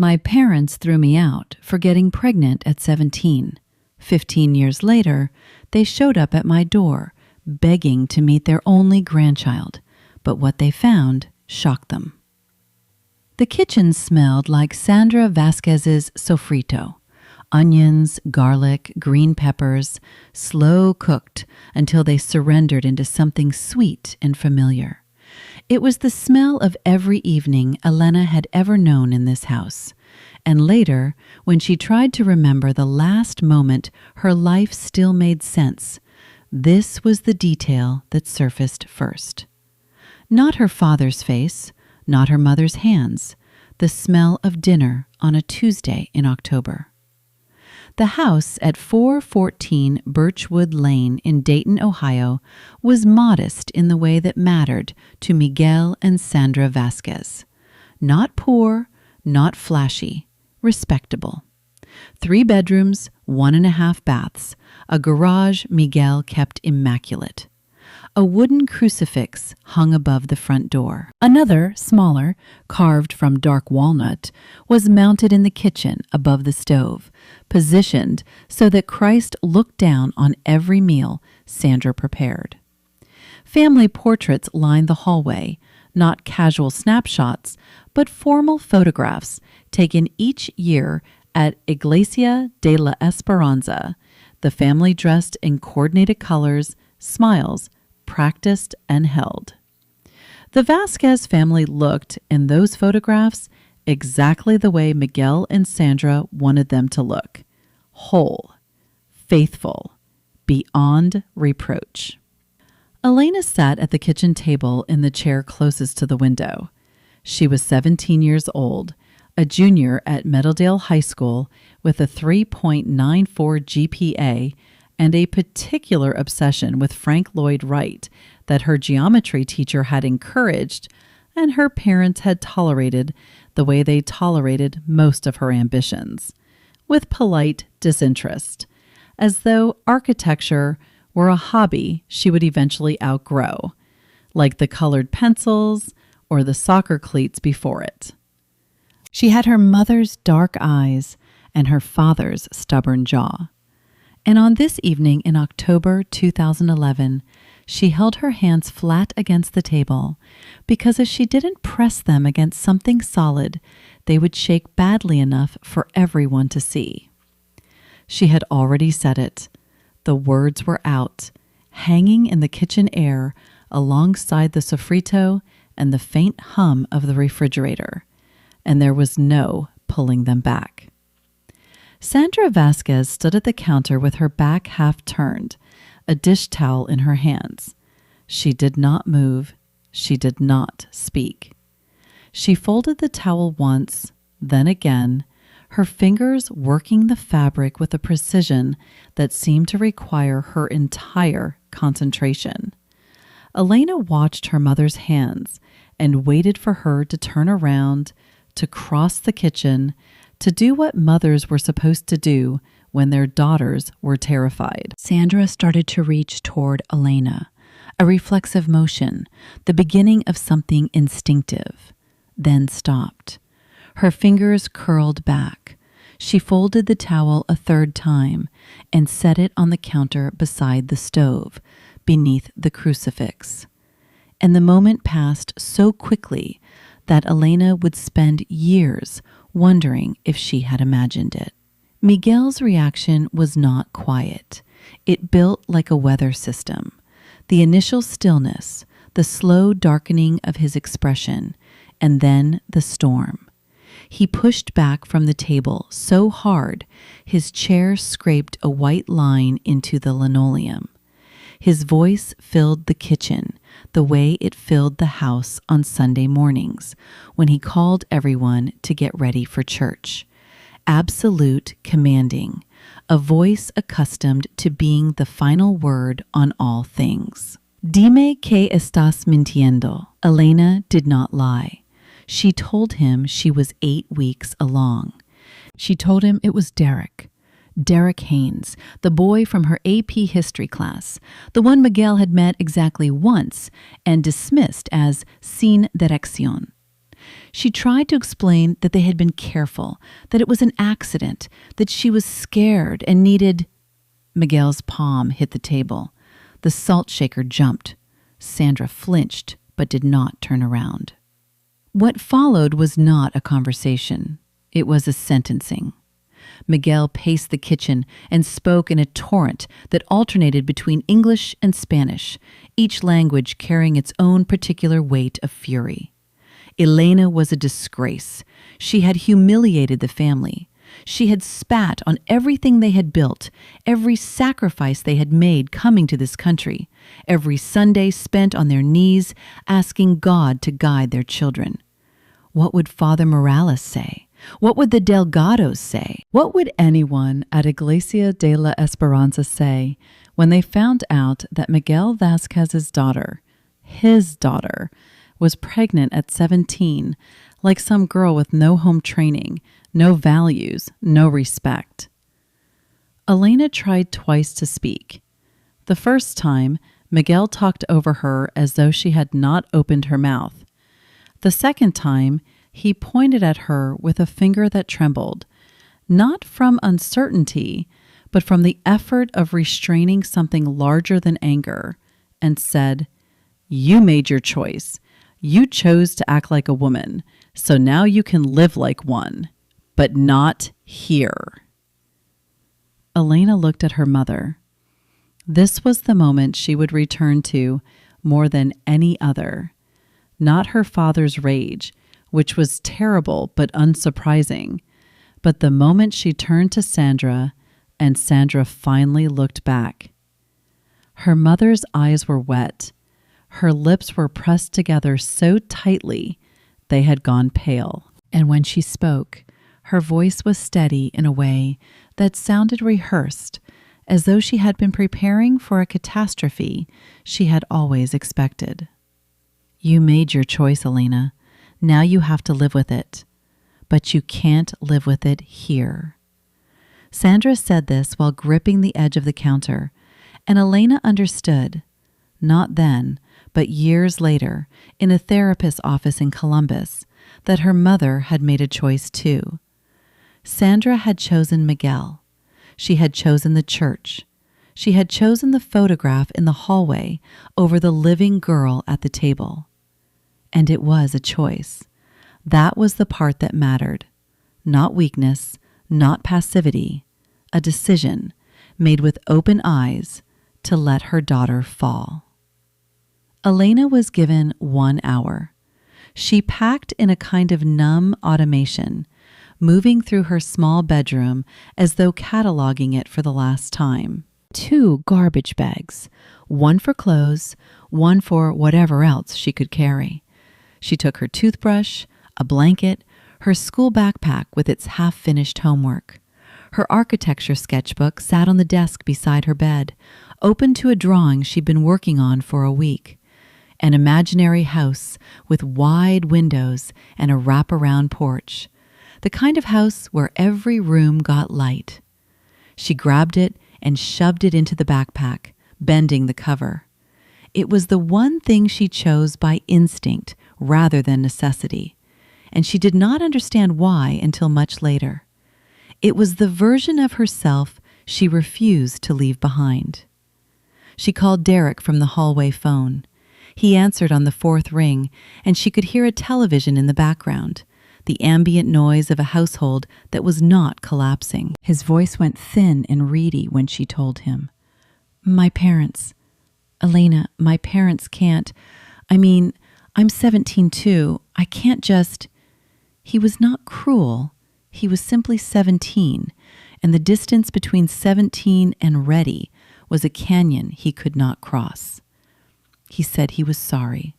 My parents threw me out for getting pregnant at 17. 15 years later, they showed up at my door, begging to meet their only grandchild, but what they found shocked them. The kitchen smelled like Sandra Vasquez's sofrito. Onions, garlic, green peppers, slow cooked until they surrendered into something sweet and familiar. It was the smell of every evening Elena had ever known in this house. And later, when she tried to remember the last moment her life still made sense, this was the detail that surfaced first. Not her father's face, not her mother's hands, the smell of dinner on a Tuesday in October. The house at 414 Birchwood Lane in Dayton, Ohio, was modest in the way that mattered to Miguel and Sandra Vasquez. Not poor, not flashy, respectable. 3 bedrooms, 1.5 baths, a garage Miguel kept immaculate. A wooden crucifix hung above the front door. Another, smaller, carved from dark walnut, was mounted in the kitchen above the stove, positioned so that Christ looked down on every meal Sandra prepared. Family portraits lined the hallway, not casual snapshots, but formal photographs taken each year at Iglesia de la Esperanza, the family dressed in coordinated colors, smiles, practiced and held. The Vasquez family looked, in those photographs, exactly the way Miguel and Sandra wanted them to look. Whole, faithful, beyond reproach. Elena sat at the kitchen table in the chair closest to the window. She was 17 years old, a junior at Meadowdale High School with a 3.94 GPA and a particular obsession with Frank Lloyd Wright that her geometry teacher had encouraged and her parents had tolerated the way they tolerated most of her ambitions, with polite disinterest, as though architecture were a hobby she would eventually outgrow, like the colored pencils or the soccer cleats before it. She had her mother's dark eyes and her father's stubborn jaw. And on this evening in October 2011, she held her hands flat against the table because if she didn't press them against something solid, they would shake badly enough for everyone to see. She had already said it. The words were out, hanging in the kitchen air alongside the sofrito and the faint hum of the refrigerator, and there was no pulling them back. Sandra Vasquez stood at the counter with her back half turned, a dish towel in her hands. She did not move. She did not speak. She folded the towel once, then again, her fingers working the fabric with a precision that seemed to require her entire concentration. Elena watched her mother's hands and waited for her to turn around, to cross the kitchen, to do what mothers were supposed to do when their daughters were terrified. Sandra started to reach toward Elena, a reflexive motion, the beginning of something instinctive, then stopped. Her fingers curled back. She folded the towel a third time and set it on the counter beside the stove, beneath the crucifix. And the moment passed so quickly that Elena would spend years wondering if she had imagined it. Miguel's reaction was not quiet. It built like a weather system. The initial stillness, the slow darkening of his expression, and then the storm. He pushed back from the table so hard his chair scraped a white line into the linoleum. His voice filled the kitchen the way it filled the house on Sunday mornings when he called everyone to get ready for church. Absolute, commanding, a voice accustomed to being the final word on all things. Dime que estás mintiendo. Elena did not lie. She told him she was 8 weeks along. She told him it was Derek Haynes, the boy from her AP history class, the one Miguel had met exactly once and dismissed as sin dirección. She tried to explain that they had been careful, that it was an accident, that she was scared and needed... Miguel's palm hit the table. The salt shaker jumped. Sandra flinched, but did not turn around. What followed was not a conversation. It was a sentencing. Miguel paced the kitchen and spoke in a torrent that alternated between English and Spanish, each language carrying its own particular weight of fury. Elena was a disgrace. She had humiliated the family. She had spat on everything they had built, every sacrifice they had made coming to this country, every Sunday spent on their knees asking God to guide their children. What would Father Morales say? What would the Delgados say? What would anyone at Iglesia de la Esperanza say when they found out that Miguel Vasquez's daughter, his daughter, was pregnant at 17, like some girl with no home training, no values, no respect? Elena tried twice to speak. The first time, Miguel talked over her as though she had not opened her mouth. The second time, he pointed at her with a finger that trembled, not from uncertainty, but from the effort of restraining something larger than anger, and said, "You made your choice. You chose to act like a woman, so now you can live like one, but not here." Elena looked at her mother. This was the moment she would return to more than any other. Not her father's rage, which was terrible but unsurprising, but the moment she turned to Sandra, and Sandra finally looked back. Her mother's eyes were wet. Her lips were pressed together so tightly they had gone pale. And when she spoke, her voice was steady in a way that sounded rehearsed, as though she had been preparing for a catastrophe she had always expected. "You made your choice, Elena. Now you have to live with it. But you can't live with it here." Sandra said this while gripping the edge of the counter, and Elena understood, not then, but years later, in a therapist's office in Columbus, that her mother had made a choice too. Sandra had chosen Miguel. She had chosen the church. She had chosen the photograph in the hallway over the living girl at the table. And it was a choice. That was the part that mattered. Not weakness, not passivity. A decision made with open eyes to let her daughter fall. Elena was given 1 hour. She packed in a kind of numb automation, moving through her small bedroom as though cataloging it for the last time. 2 garbage bags, one for clothes, one for whatever else she could carry. She took her toothbrush, a blanket, her school backpack with its half-finished homework. Her architecture sketchbook sat on the desk beside her bed, open to a drawing she'd been working on for a week. An imaginary house with wide windows and a wraparound porch. The kind of house where every room got light. She grabbed it and shoved it into the backpack, bending the cover. It was the one thing she chose by instinct rather than necessity, and she did not understand why until much later. It was the version of herself she refused to leave behind. She called Derek from the hallway phone. He answered on the 4th ring, and she could hear a television in the background, the ambient noise of a household that was not collapsing. His voice went thin and reedy when she told him, "My parents. Elena, my parents can't. I'm 17 too. I can't just..." He was not cruel. He was simply 17, and the distance between 17 and ready was a canyon he could not cross. He said he was sorry.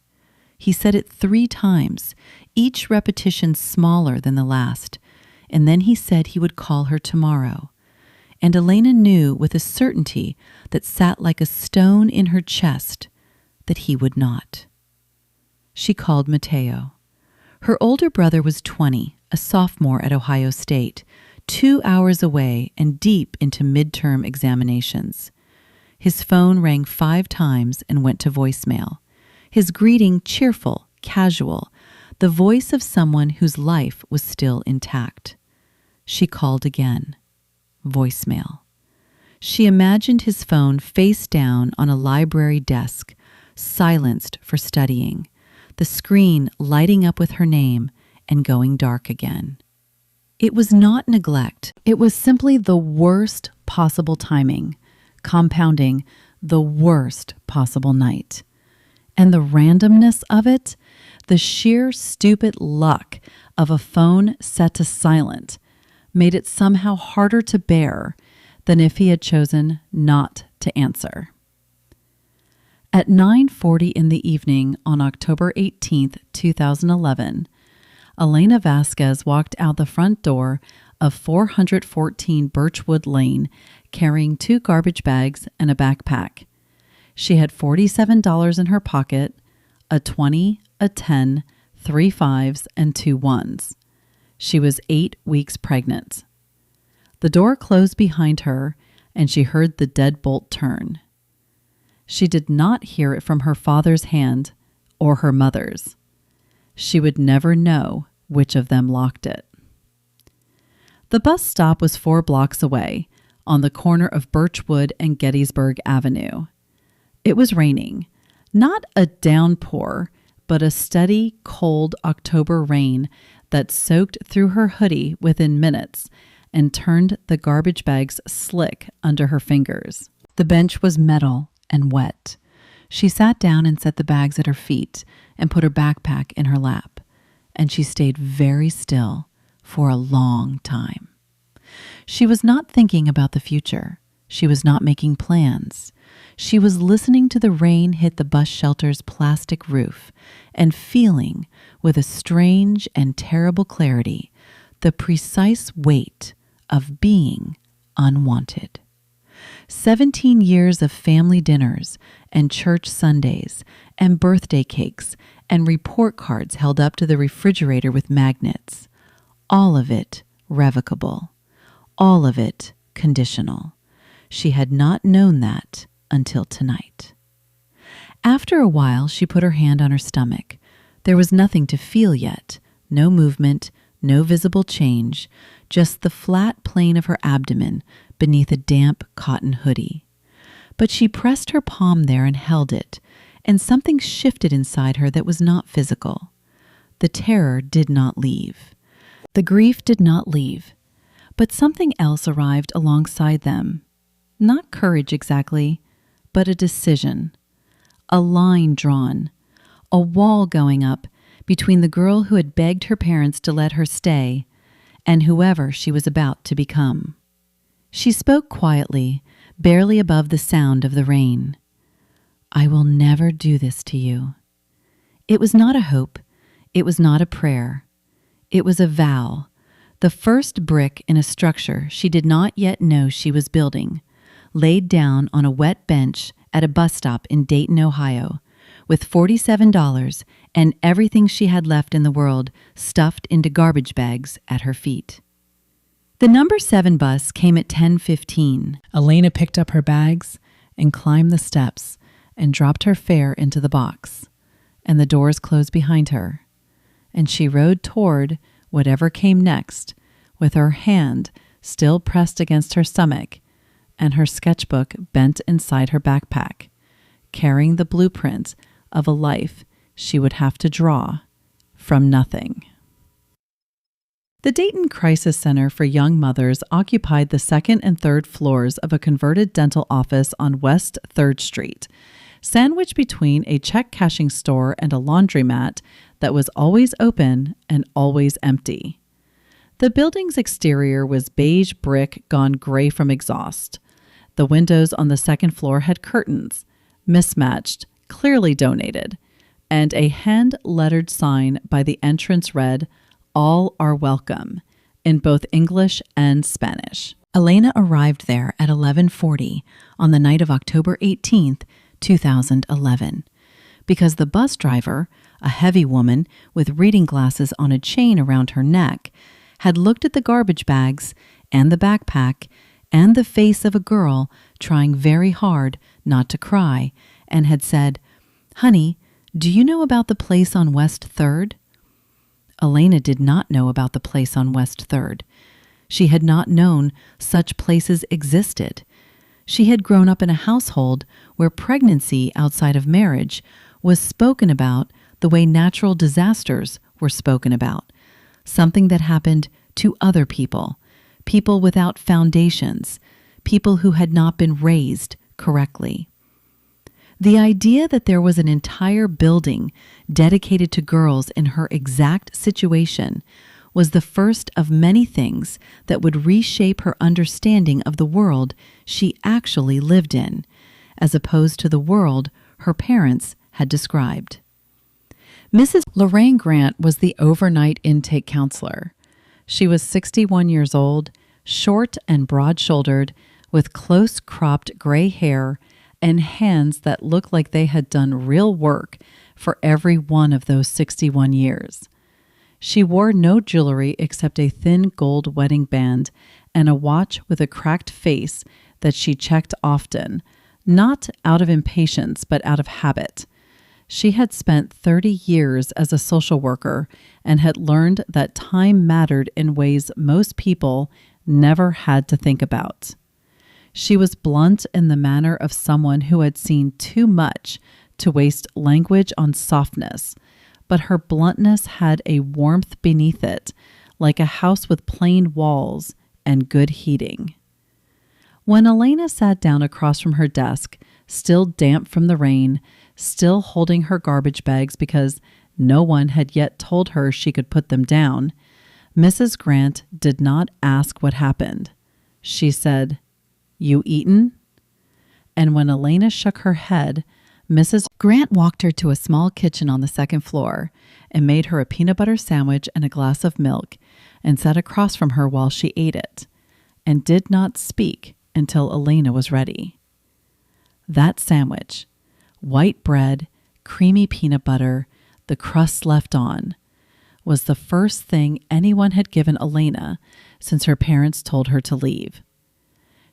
He said it 3 times, each repetition smaller than the last, and then he said he would call her tomorrow. And Elena knew with a certainty that sat like a stone in her chest that he would not. She called Mateo. Her older brother was 20, a sophomore at Ohio State, 2 hours away and deep into midterm examinations. His phone rang 5 times and went to voicemail. His greeting cheerful, casual, the voice of someone whose life was still intact. She called again. Voicemail. She imagined his phone face down on a library desk, silenced for studying, the screen lighting up with her name and going dark again. It was not neglect. It was simply the worst possible timing, compounding the worst possible night. And the randomness of it, the sheer stupid luck of a phone set to silent, made it somehow harder to bear than if he had chosen not to answer. At 9:40 in the evening on October 18th, 2011, Elena Vasquez walked out the front door of 414 Birchwood Lane carrying 2 garbage bags and a backpack. She had $47 in her pocket, a 20, a 10, 3 5s, and 2 1s. She was 8 weeks pregnant. The door closed behind her, and she heard the deadbolt turn. She did not hear it from her father's hand or her mother's. She would never know which of them locked it. The bus stop was 4 blocks away, on the corner of Birchwood and Gettysburg Avenue. It was raining, not a downpour, but a steady, cold October rain that soaked through her hoodie within minutes and turned the garbage bags slick under her fingers. The bench was metal and wet. She sat down and set the bags at her feet and put her backpack in her lap, and she stayed very still for a long time. She was not thinking about the future. She was not making plans. She was listening to the rain hit the bus shelter's plastic roof and feeling, with a strange and terrible clarity, the precise weight of being unwanted. 17 years of family dinners and church Sundays and birthday cakes and report cards held up to the refrigerator with magnets. All of it revocable. All of it conditional. She had not known that until tonight. After a while, she put her hand on her stomach. There was nothing to feel yet, no movement, no visible change, just the flat plane of her abdomen beneath a damp cotton hoodie. But she pressed her palm there and held it, and something shifted inside her that was not physical. The terror did not leave. The grief did not leave, but something else arrived alongside them. Not courage exactly, but a decision. A line drawn, a wall going up between the girl who had begged her parents to let her stay and whoever she was about to become. She spoke quietly, barely above the sound of the rain. I will never do this to you. It was not a hope. It was not a prayer. It was a vow, the first brick in a structure she did not yet know she was building, laid down on a wet bench at a bus stop in Dayton, Ohio, with $47 and everything she had left in the world stuffed into garbage bags at her feet. The number 7 bus came at 10:15. Elena picked up her bags and climbed the steps and dropped her fare into the box, and the doors closed behind her, and she rode toward whatever came next with her hand still pressed against her stomach and her sketchbook bent inside her backpack, carrying the blueprint of a life she would have to draw from nothing. The Dayton Crisis Center for Young Mothers occupied the 2nd and 3rd floors of a converted dental office on West 3rd Street, sandwiched between a check-cashing store and a laundromat that was always open and always empty. The building's exterior was beige brick gone gray from exhaust. The windows on the 2nd floor had curtains, mismatched, clearly donated, and a hand-lettered sign by the entrance read, "All are welcome," in both English and Spanish. Elena arrived there at 11:40 on the night of October 18th, 2011, because the bus driver, a heavy woman with reading glasses on a chain around her neck, had looked at the garbage bags and the backpack and the face of a girl trying very hard not to cry and had said, "Honey, do you know about the place on West 3rd?" Elena did not know about the place on West 3rd. She had not known such places existed. She had grown up in a household where pregnancy outside of marriage was spoken about the way natural disasters were spoken about, something that happened to other people, people without foundations, people who had not been raised correctly. The idea that there was an entire building dedicated to girls in her exact situation was the first of many things that would reshape her understanding of the world she actually lived in, as opposed to the world her parents had described. Mrs. Lorraine Grant was the overnight intake counselor. She was 61 years old, short and broad-shouldered, with close-cropped gray hair and hands that looked like they had done real work for every one of those 61 years. She wore no jewelry except a thin gold wedding band and a watch with a cracked face that she checked often, not out of impatience but out of habit. She had spent 30 years as a social worker and had learned that time mattered in ways most people never had to think about. She was blunt in the manner of someone who had seen too much to waste language on softness, but her bluntness had a warmth beneath it, like a house with plain walls and good heating. When Elena sat down across from her desk, still damp from the rain, still holding her garbage bags because no one had yet told her she could put them down, Mrs. Grant did not ask what happened. She said, "You eaten?" And when Elena shook her head, Mrs. Grant walked her to a small kitchen on the second floor and made her a peanut butter sandwich and a glass of milk and sat across from her while she ate it, and did not speak until Elena was ready. That sandwich, white bread, creamy peanut butter, the crust left on, was the first thing anyone had given Elena since her parents told her to leave.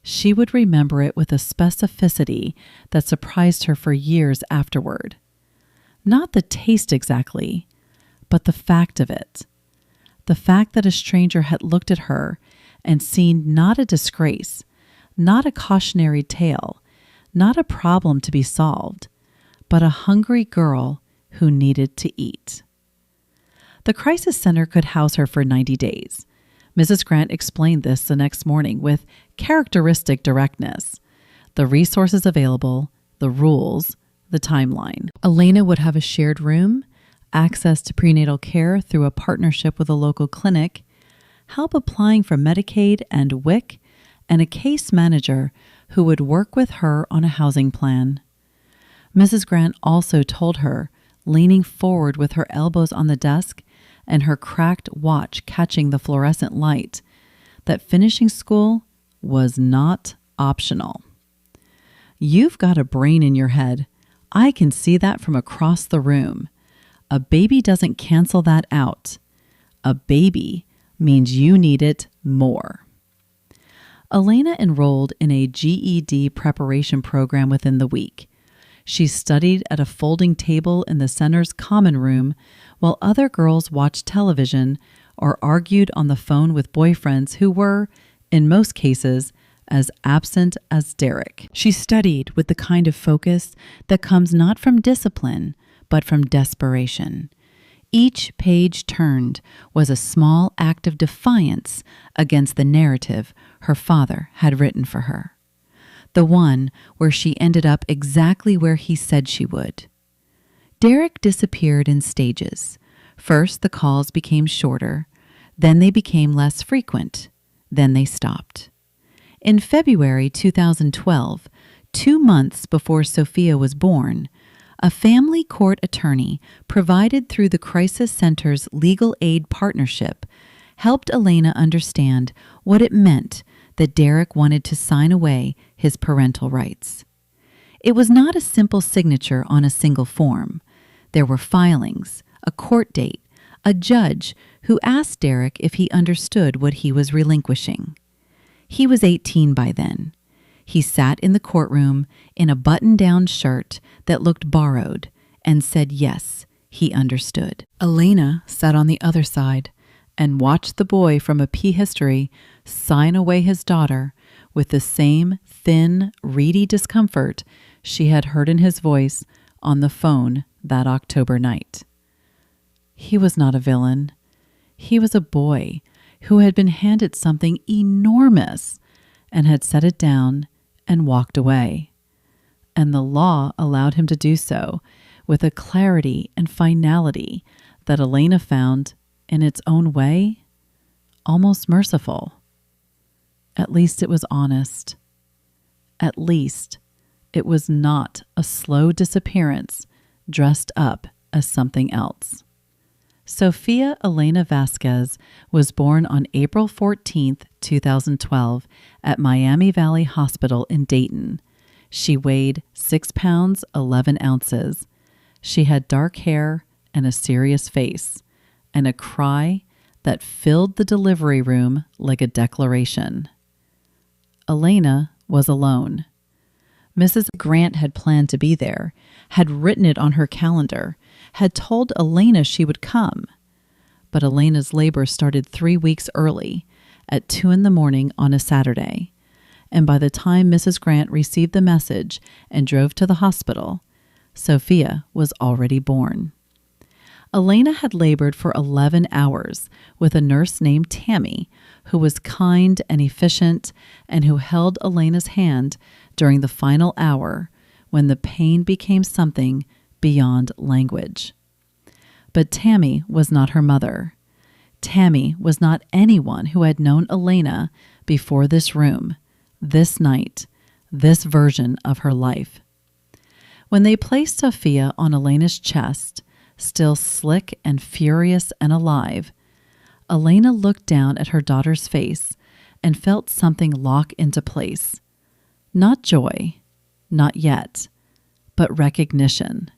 She would remember it with a specificity that surprised her for years afterward. Not the taste exactly, but the fact of it. The fact that a stranger had looked at her and seen not a disgrace, not a cautionary tale, not a problem to be solved, but a hungry girl who needed to eat. The crisis center could house her for 90 days. Mrs. Grant explained this the next morning with characteristic directness. The resources available, the rules, the timeline. Elena would have a shared room, access to prenatal care through a partnership with a local clinic, help applying for Medicaid and WIC, and a case manager who would work with her on a housing plan. Mrs. Grant also told her, leaning forward with her elbows on the desk and her cracked watch catching the fluorescent light, that finishing school was not optional. "You've got a brain in your head. I can see that from across the room. A baby doesn't cancel that out. A baby means you need it more." Elena enrolled in a GED preparation program within the week. She studied at a folding table in the center's common room while other girls watched television or argued on the phone with boyfriends who were, in most cases, as absent as Derek. She studied with the kind of focus that comes not from discipline, but from desperation. Each page turned was a small act of defiance against the narrative her father had written for her. The one where she ended up exactly where he said she would. Derek disappeared in stages. First, the calls became shorter. Then they became less frequent. Then they stopped. In February 2012, 2 months before Sophia was born, a family court attorney provided through the Crisis Center's Legal Aid Partnership helped Elena understand what it meant that Derek wanted to sign away his parental rights. It was not a simple signature on a single form. There were filings, a court date, a judge who asked Derek if he understood what he was relinquishing. He was 18 by then. He sat in the courtroom in a button-down shirt that looked borrowed and said yes, He understood. Elena sat on the other side and watched the boy from a P-history sign away his daughter with the same thin, reedy discomfort she had heard in his voice on the phone that October night. He was not a villain. He was a boy who had been handed something enormous and had set it down and walked away. And the law allowed him to do so with a clarity and finality that Elena found, in its own way, almost merciful. At least it was honest. At least it was not a slow disappearance dressed up as something else. Sophia Elena Vasquez was born on April 14th, 2012 at Miami Valley Hospital in Dayton. She weighed 6 pounds, 11 ounces. She had dark hair and a serious face, and a cry that filled the delivery room like a declaration. Elena was alone. Mrs. Grant had planned to be there, had written it on her calendar, had told Elena she would come. But Elena's labor started 3 weeks early, at 2 a.m. on a Saturday. And by the time Mrs. Grant received the message and drove to the hospital, Sophia was already born. Elena had labored for 11 hours with a nurse named Tammy, who was kind and efficient and who held Elena's hand during the final hour when the pain became something beyond language. But Tammy was not her mother. Tammy was not anyone who had known Elena before this room, this night, this version of her life. When they placed Sophia on Elena's chest, still slick and furious and alive, Elena looked down at her daughter's face and felt something lock into place. Not joy, not yet, but recognition,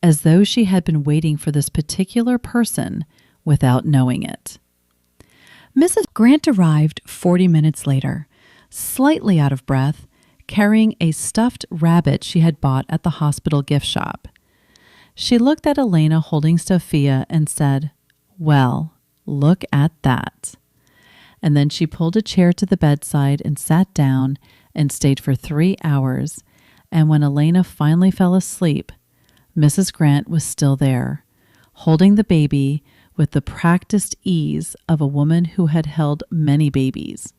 as though she had been waiting for this particular person without knowing it. Mrs. Grant arrived 40 minutes later, slightly out of breath, carrying a stuffed rabbit she had bought at the hospital gift shop. She looked at Elena holding Sophia and said, "Well, look at that." And then she pulled a chair to the bedside and sat down and stayed for 3 hours. And when Elena finally fell asleep, Mrs. Grant was still there, holding the baby with the practiced ease of a woman who had held many babies,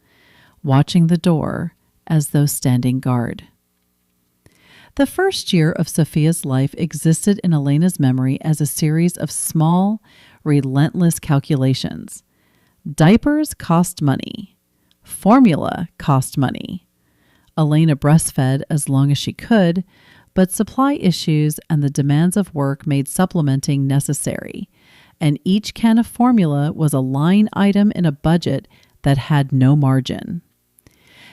watching the door as though standing guard. The first year of Sophia's life existed in Elena's memory as a series of small, relentless calculations. Diapers cost money. Formula cost money. Elena breastfed as long as she could, but supply issues and the demands of work made supplementing necessary, and each can of formula was a line item in a budget that had no margin.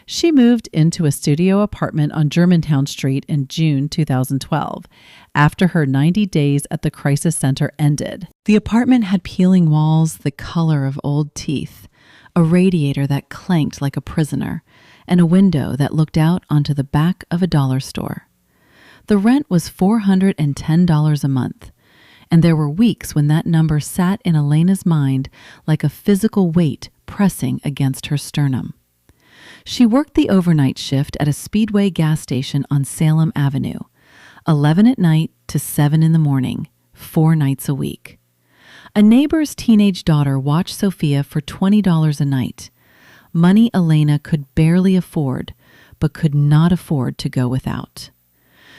She moved into a studio apartment on Germantown Street in June 2012, after her 90 days at the crisis center ended. The apartment had peeling walls the color of old teeth, a radiator that clanked like a prisoner, and a window that looked out onto the back of a dollar store. The rent was $410 a month, and there were weeks when that number sat in Elena's mind like a physical weight pressing against her sternum. She worked the overnight shift at a Speedway gas station on Salem Avenue, 11 at night to 7 in the morning, 4 nights a week. A neighbor's teenage daughter watched Sophia for $20 a night, money Elena could barely afford, but could not afford to go without.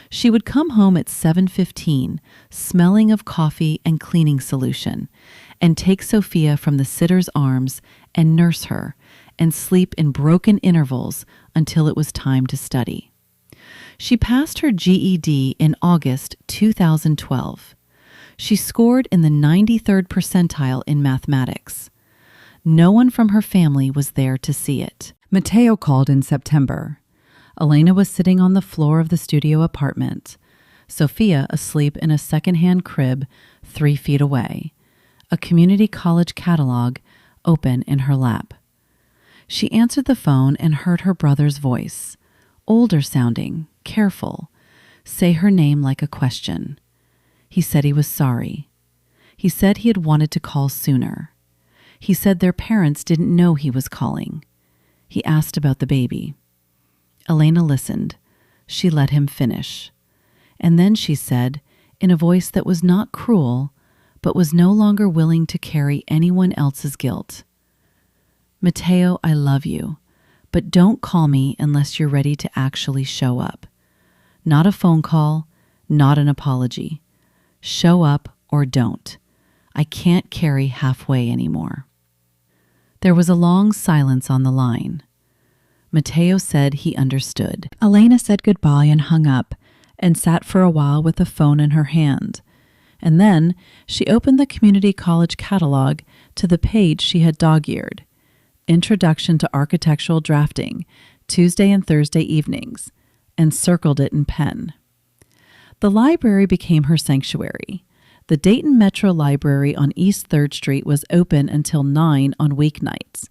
She would come home at 7:15, smelling of coffee and cleaning solution, and take Sophia from the sitter's arms and nurse her, and sleep in broken intervals until it was time to study. She passed her GED in August 2012. She scored in the 93rd percentile in mathematics. No one from her family was there to see it. Mateo called in September. Elena was sitting on the floor of the studio apartment, Sophia asleep in a secondhand crib 3 feet away, a community college catalog open in her lap. She answered the phone and heard her brother's voice, older sounding, careful, say her name like a question. He said he was sorry. He said he had wanted to call sooner. He said their parents didn't know he was calling. He asked about the baby. Elena listened. She let him finish. And then she said, in a voice that was not cruel, but was no longer willing to carry anyone else's guilt, "Matteo, I love you, but don't call me unless you're ready to actually show up. Not a phone call, not an apology. Show up or don't. I can't carry halfway anymore." There was a long silence on the line. Matteo said he understood. Elena said goodbye and hung up, and sat for a while with the phone in her hand. And then she opened the community college catalog to the page she had dog-eared. Introduction to Architectural Drafting, Tuesday and Thursday evenings, and circled it in pen. The library became her sanctuary. The Dayton Metro Library on East 3rd Street was open until 9 on weeknights,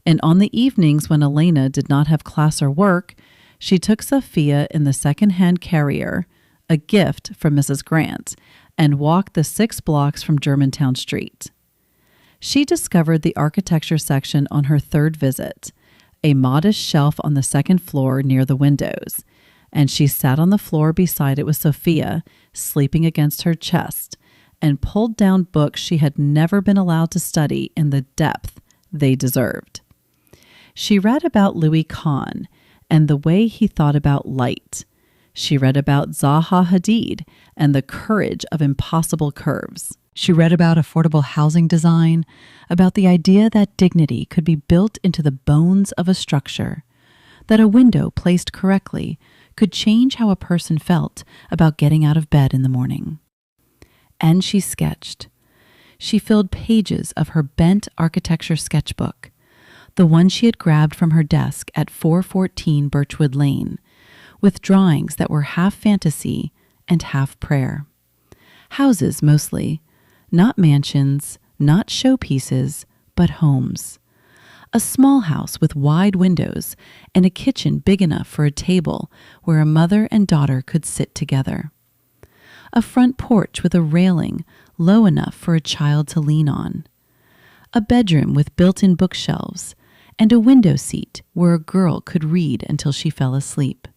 and on the evenings when Elena did not have class or work, she took Sophia in the second-hand carrier, a gift from Mrs. Grant, and walked the 6 blocks from Germantown Street. She discovered the architecture section on her 3rd visit, a modest shelf on the 2nd floor near the windows, and she sat on the floor beside it with Sophia, sleeping against her chest, and pulled down books she had never been allowed to study in the depth they deserved. She read about Louis Kahn and the way he thought about light. She read about Zaha Hadid and the courage of impossible curves. She read about affordable housing design, about the idea that dignity could be built into the bones of a structure, that a window placed correctly could change how a person felt about getting out of bed in the morning. And she sketched. She filled pages of her bent architecture sketchbook, the one she had grabbed from her desk at 414 Birchwood Lane, with drawings that were half fantasy and half prayer. Houses mostly, not mansions, not showpieces, but homes. A small house with wide windows and a kitchen big enough for a table where a mother and daughter could sit together. A front porch with a railing low enough for a child to lean on. A bedroom with built-in bookshelves and a window seat where a girl could read until she fell asleep.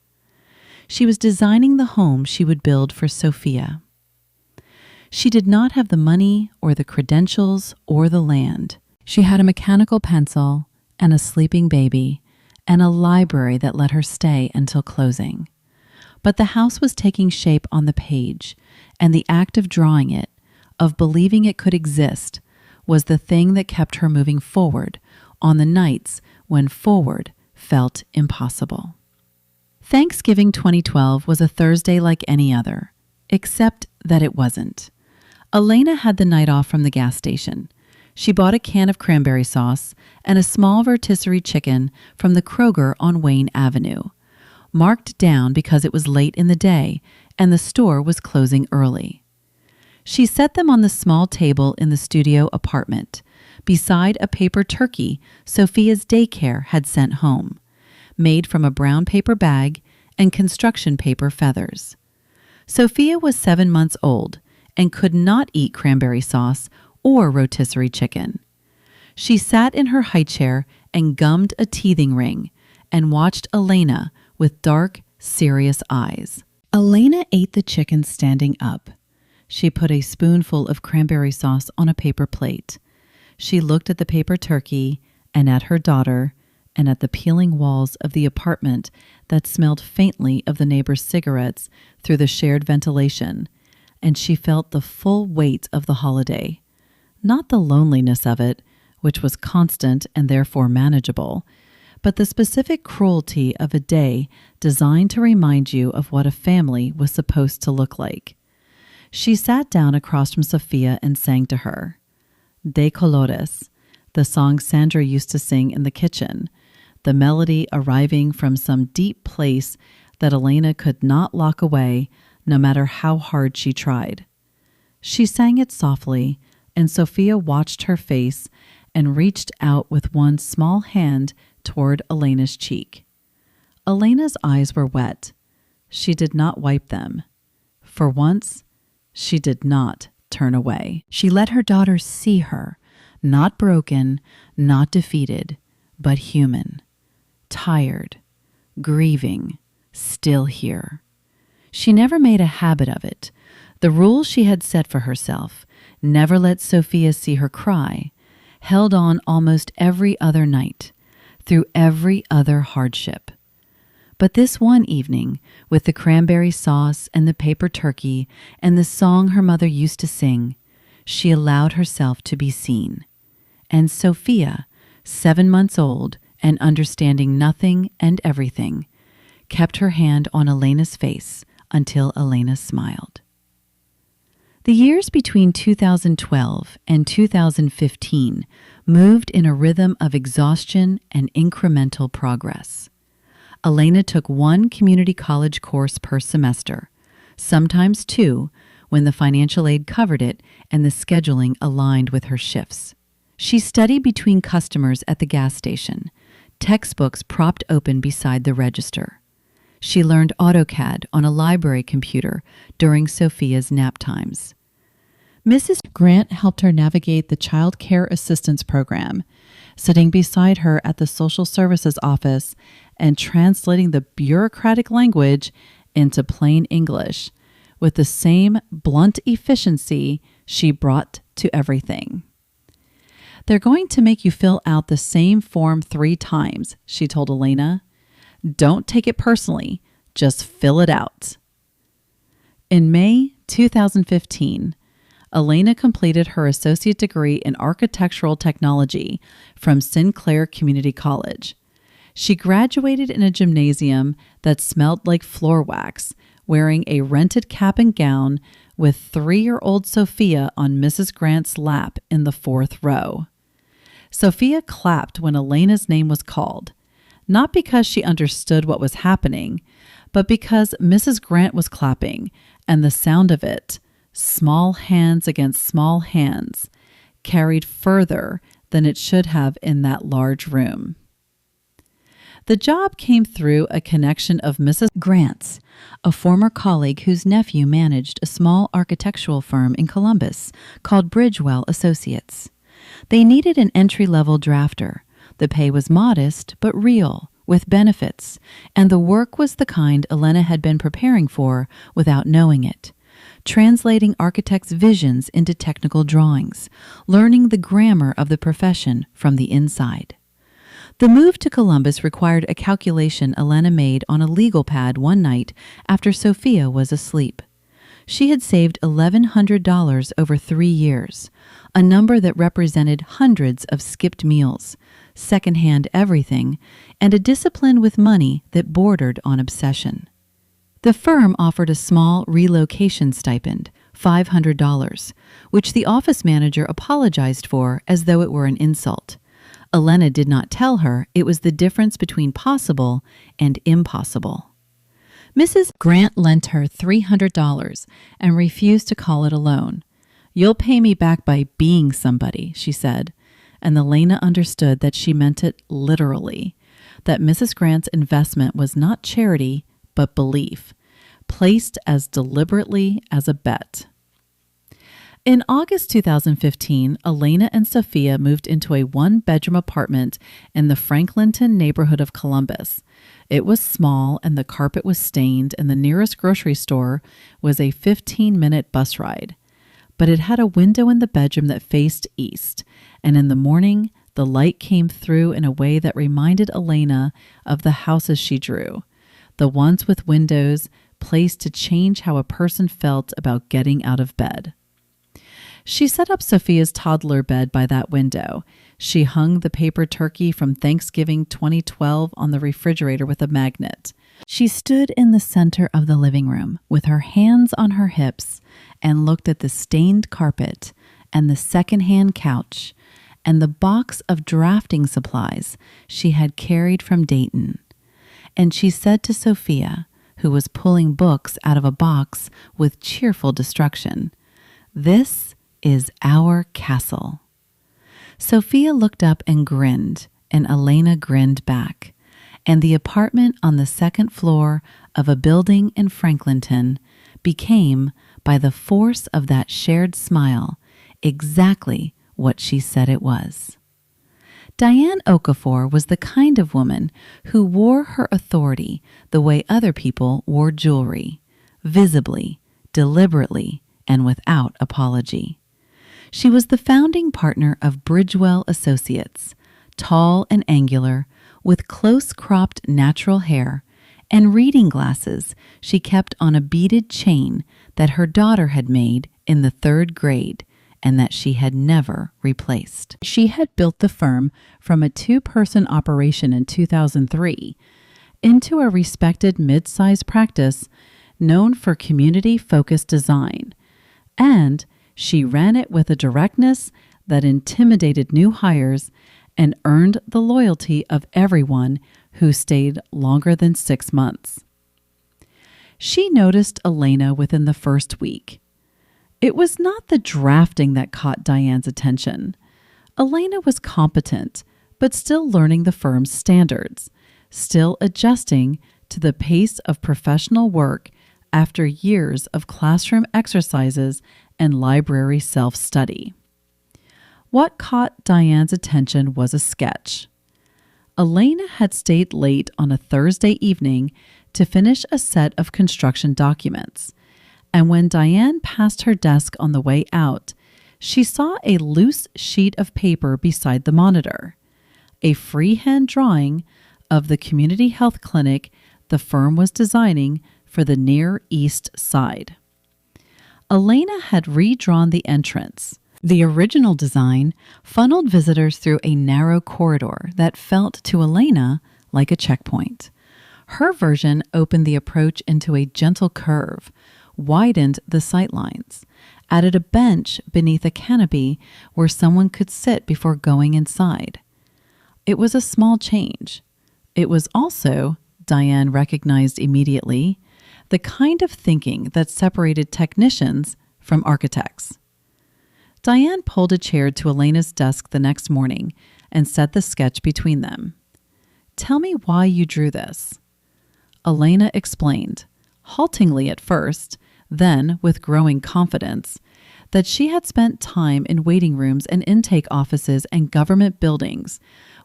She was designing the home she would build for Sophia. She did not have the money or the credentials or the land. She had a mechanical pencil and a sleeping baby and a library that let her stay until closing. But the house was taking shape on the page, and the act of drawing it, of believing it could exist, was the thing that kept her moving forward on the nights when forward felt impossible. Thanksgiving 2012 was a Thursday like any other, except that it wasn't. Elena had the night off from the gas station. She bought a can of cranberry sauce and a small rotisserie chicken from the Kroger on Wayne Avenue, marked down because it was late in the day and the store was closing early. She set them on the small table in the studio apartment, beside a paper turkey Sophia's daycare had sent home, made from a brown paper bag and construction paper feathers. Sophia was 7 months old and could not eat cranberry sauce or rotisserie chicken. She sat in her high chair and gummed a teething ring and watched Elena with dark, serious eyes. Elena ate the chicken standing up. She put a spoonful of cranberry sauce on a paper plate. She looked at the paper turkey and at her daughter and at the peeling walls of the apartment that smelled faintly of the neighbor's cigarettes through the shared ventilation, and she felt the full weight of the holiday. Not the loneliness of it, which was constant and therefore manageable, but the specific cruelty of a day designed to remind you of what a family was supposed to look like. She sat down across from Sophia and sang to her. De Colores, the song Sandra used to sing in the kitchen, the melody arriving from some deep place that Elena could not lock away no matter how hard she tried. She sang it softly, and Sophia watched her face and reached out with one small hand toward Elena's cheek. Elena's eyes were wet. She did not wipe them. For once, she did not turn away. She let her daughter see her, not broken, not defeated, but human, tired, grieving, still here. She never made a habit of it. The rule she had set for herself, never let Sophia see her cry, held on almost every other night, through every other hardship. But this one evening, with the cranberry sauce and the paper turkey and the song her mother used to sing, she allowed herself to be seen. And Sophia, 7 months old and understanding nothing and everything, kept her hand on Elena's face until Elena smiled. The years between 2012 and 2015 moved in a rhythm of exhaustion and incremental progress. Elena took 1 community college course per semester, sometimes 2, when the financial aid covered it and the scheduling aligned with her shifts. She studied between customers at the gas station, textbooks propped open beside the register. She learned AutoCAD on a library computer during Sophia's nap times. Mrs. Grant helped her navigate the Child Care Assistance Program, sitting beside her at the social services office and translating the bureaucratic language into plain English with the same blunt efficiency she brought to everything. "They're going to make you fill out the same form 3 times, she told Elena. "Don't take it personally, just fill it out." In May 2015, Elena completed her associate degree in architectural technology from Sinclair Community College. She graduated in a gymnasium that smelled like floor wax, wearing a rented cap and gown with 3-year-old Sophia on Mrs. Grant's lap in the 4th row. Sophia clapped when Elena's name was called, not because she understood what was happening, but because Mrs. Grant was clapping, and the sound of it, small hands against small hands, carried further than it should have in that large room. The job came through a connection of Mrs. Grant's, a former colleague whose nephew managed a small architectural firm in Columbus called Bridgewell Associates. They needed an entry-level drafter. The pay was modest but real, with benefits, and the work was the kind Elena had been preparing for without knowing it. Translating architects' visions into technical drawings, learning the grammar of the profession from the inside. The move to Columbus required a calculation Elena made on a legal pad one night after Sophia was asleep. She had saved $1,100 over 3 years, a number that represented hundreds of skipped meals, secondhand everything, and a discipline with money that bordered on obsession. The firm offered a small relocation stipend, $500, which the office manager apologized for as though it were an insult. Elena did not tell her it was the difference between possible and impossible. Mrs. Grant lent her $300 and refused to call it a loan. "You'll pay me back by being somebody," she said, and Elena understood that she meant it literally, that Mrs. Grant's investment was not charity, but belief, placed as deliberately as a bet. In August 2015, Elena and Sophia moved into a 1-bedroom apartment in the Franklinton neighborhood of Columbus. It was small and the carpet was stained, and the nearest grocery store was a 15-minute bus ride. But it had a window in the bedroom that faced east, and in the morning, the light came through in a way that reminded Elena of the houses she drew, the ones with windows placed to change how a person felt about getting out of bed. She set up Sophia's toddler bed by that window. She hung the paper turkey from Thanksgiving 2012 on the refrigerator with a magnet. She stood in the center of the living room with her hands on her hips and looked at the stained carpet and the secondhand couch and the box of drafting supplies she had carried from Dayton. And she said to Sophia, who was pulling books out of a box with cheerful destruction, "This is our castle." Sophia looked up and grinned, and Elena grinned back, and the apartment on the 2nd floor of a building in Franklinton became by the force of that shared smile, exactly what she said it was. Diane Okafor was the kind of woman who wore her authority the way other people wore jewelry, visibly, deliberately, and without apology. She was the founding partner of Bridgewell Associates, tall and angular, with close-cropped natural hair and reading glasses she kept on a beaded chain that her daughter had made in the 3rd grade and that she had never replaced. She had built the firm from a 2-person operation in 2003 into a respected mid-sized practice known for community-focused design, and she ran it with a directness that intimidated new hires and earned the loyalty of everyone who stayed longer than 6 months. She noticed Elena within the first week. It was not the drafting that caught Diane's attention. Elena was competent, but still learning the firm's standards, still adjusting to the pace of professional work after years of classroom exercises and library self-study. What caught Diane's attention was a sketch. Elena had stayed late on a Thursday evening to finish a set of construction documents, and when Diane passed her desk on the way out, she saw a loose sheet of paper beside the monitor, a freehand drawing of the community health clinic the firm was designing for the Near East Side. Elena had redrawn the entrance. The original design funneled visitors through a narrow corridor that felt to Elena like a checkpoint. Her version opened the approach into a gentle curve, widened the sightlines, added a bench beneath a canopy where someone could sit before going inside. It was a small change. It was also, Diane recognized immediately, the kind of thinking that separated technicians from architects. Diane pulled a chair to Elena's desk the next morning and set the sketch between them. "Tell me why you drew this." Elena explained, haltingly at first, then with growing confidence, that she had spent time in waiting rooms and intake offices and government buildings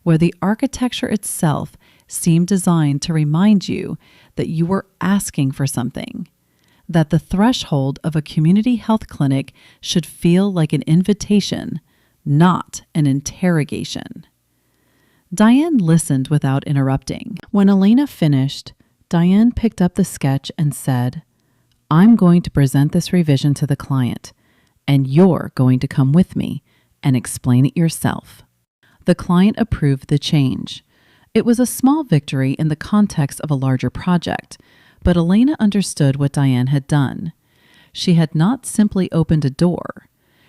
where the architecture itself seemed designed to remind you that you were asking for something, that the threshold of a community health clinic should feel like an invitation, not an interrogation. Diane listened without interrupting. When Elena finished, Diane picked up the sketch and said, "I'm going to present this revision to the client, and you're going to come with me and explain it yourself." The client approved the change. It was a small victory in the context of a larger project, but Elena understood what Diane had done. She had not simply opened a door.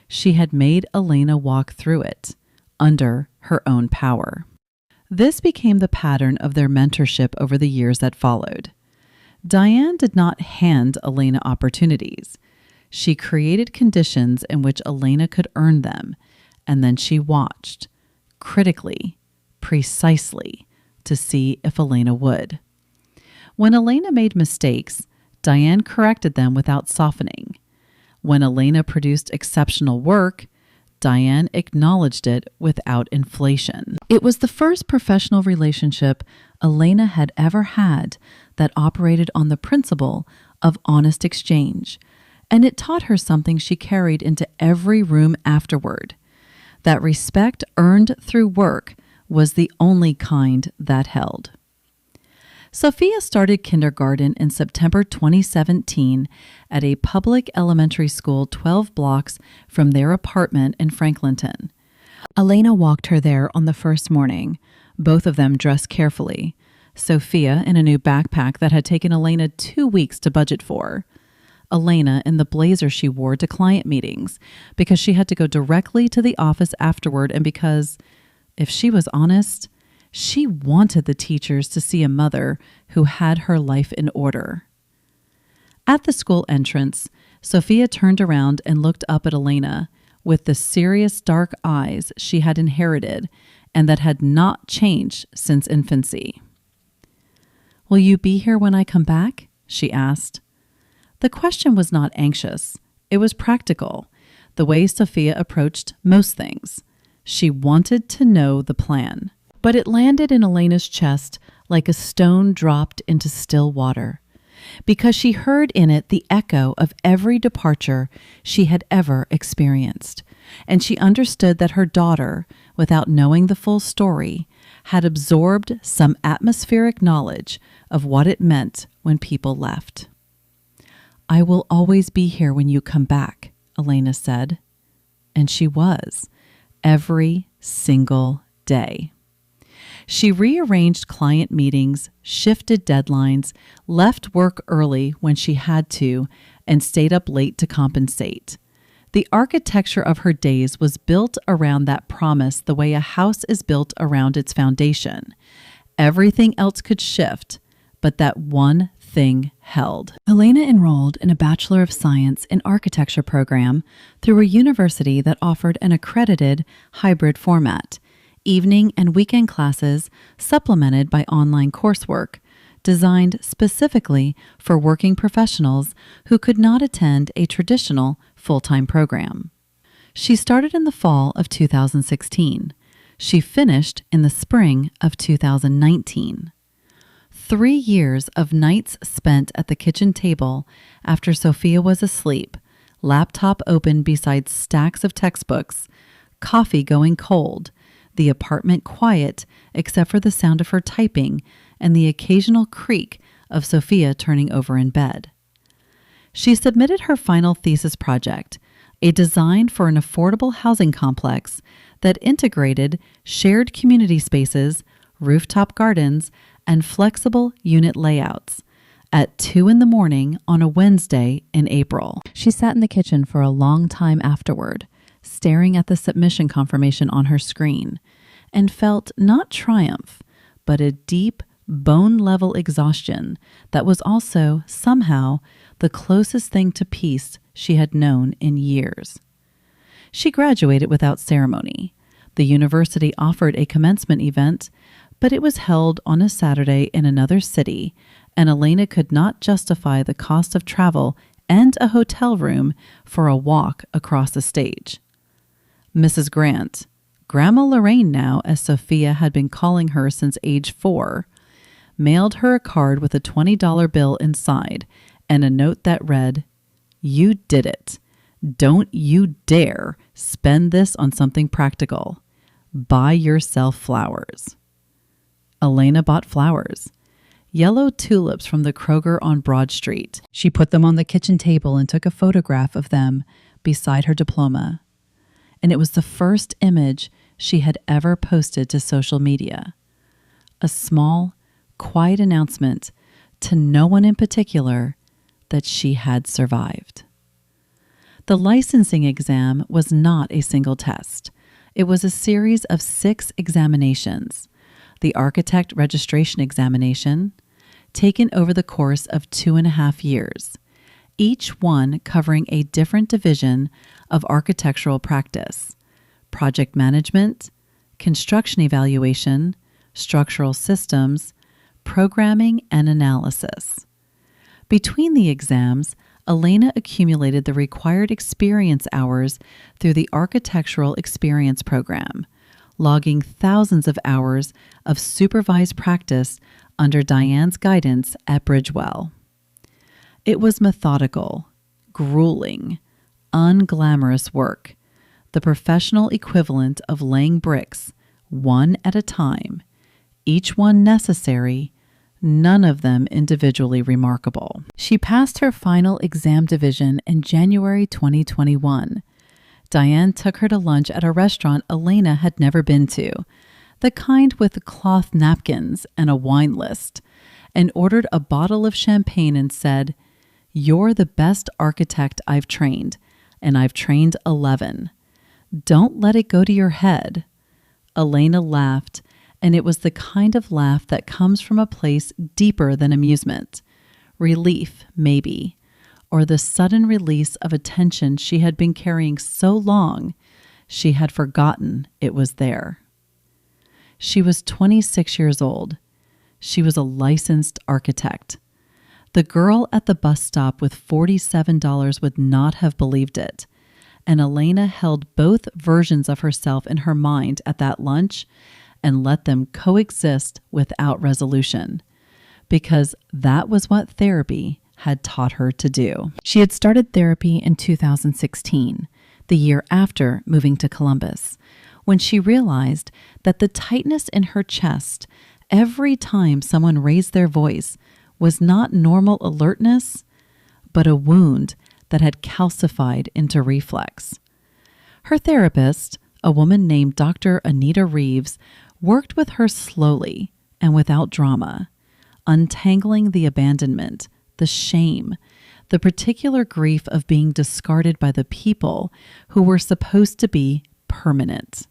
She had made Elena walk through it, under her own power. This became the pattern of their mentorship over the years that followed. Diane did not hand Elena opportunities. She created conditions in which Elena could earn them, and then she watched, critically, precisely, to see if Elena would. When Elena made mistakes, Diane corrected them without softening. When Elena produced exceptional work, Diane acknowledged it without inflation. It was the first professional relationship Elena had ever had that operated on the principle of honest exchange, and it taught her something she carried into every room afterward, that respect earned through work was the only kind that held. Sophia started kindergarten in September 2017 at a public elementary school 12 blocks from their apartment in Franklinton. Elena walked her there on the first morning, both of them dressed carefully, Sophia in a new backpack that had taken Elena 2 weeks to budget for. Elena in the blazer she wore to client meetings because she had to go directly to the office afterward and because, if she was honest, she wanted the teachers to see a mother who had her life in order. At the school entrance, Sophia turned around and looked up at Elena with the serious dark eyes she had inherited and that had not changed since infancy. "Will you be here when I come back?" she asked. The question was not anxious. It was practical, the way Sophia approached most things. She wanted to know the plan. But it landed in Elena's chest like a stone dropped into still water, because she heard in it the echo of every departure she had ever experienced, and she understood that her daughter, without knowing the full story, had absorbed some atmospheric knowledge of what it meant when people left. "I will always be here when you come back," Elena said. And she was, every single day. She rearranged client meetings, shifted deadlines, left work early when she had to, and stayed up late to compensate. The architecture of her days was built around that promise the way a house is built around its foundation. Everything else could shift, but that one thing held. Elena enrolled in a Bachelor of Science in Architecture program through a university that offered an accredited hybrid format, evening and weekend classes supplemented by online coursework, designed specifically for working professionals who could not attend a traditional full-time program. She started in the fall of 2016. She finished in the spring of 2019. 3 years of nights spent at the kitchen table after Sophia was asleep, laptop open beside stacks of textbooks, coffee going cold, the apartment quiet except for the sound of her typing and the occasional creak of Sophia turning over in bed. She submitted her final thesis project, a design for an affordable housing complex that integrated shared community spaces, rooftop gardens, and flexible unit layouts, at 2 a.m. on a Wednesday in April. She sat in the kitchen for a long time afterward, staring at the submission confirmation on her screen, and felt not triumph, but a deep, bone-level exhaustion that was also, somehow, the closest thing to peace she had known in years. She graduated without ceremony. The university offered a commencement event, but it was held on a Saturday in another city, and Elena could not justify the cost of travel and a hotel room for a walk across the stage. Mrs. Grant, Grandma Lorraine now, as Sophia had been calling her since age 4, mailed her a card with a $20 bill inside and a note that read, "You did it. Don't you dare spend this on something practical. Buy yourself flowers." Elena bought flowers, yellow tulips from the Kroger on Broad Street. She put them on the kitchen table and took a photograph of them beside her diploma. And it was the first image she had ever posted to social media. A small, quiet announcement to no one in particular that she had survived. The licensing exam was not a single test. It was a series of 6 examinations. The architect registration examination, taken over the course of 2.5 years, each one covering a different division of architectural practice: project management, construction evaluation, structural systems, programming, and analysis. Between the exams, Elena accumulated the required experience hours through the Architectural Experience Program, logging thousands of hours of supervised practice under Diane's guidance at Bridgewell. It was methodical, grueling, unglamorous work, the professional equivalent of laying bricks, one at a time, each one necessary, none of them individually remarkable. She passed her final exam division in January 2021. Diane took her to lunch at a restaurant Elena had never been to, the kind with cloth napkins and a wine list, and ordered a bottle of champagne and said, "You're the best architect I've trained, and I've trained 11. Don't let it go to your head." Elena laughed, and it was the kind of laugh that comes from a place deeper than amusement. Relief, maybe, or the sudden release of a tension she had been carrying so long she had forgotten it was there. She was 26 years old. She was a licensed architect. The girl at the bus stop with $47 would not have believed it. And Elena held both versions of herself in her mind at that lunch and let them coexist without resolution, because that was what therapy had taught her to do. She had started therapy in 2016, the year after moving to Columbus, when she realized that the tightness in her chest every time someone raised their voice was not normal alertness, but a wound that had calcified into reflex. Her therapist, a woman named Dr. Anita Reeves, worked with her slowly and without drama, untangling the abandonment, the shame, the particular grief of being discarded by the people who were supposed to be permanent.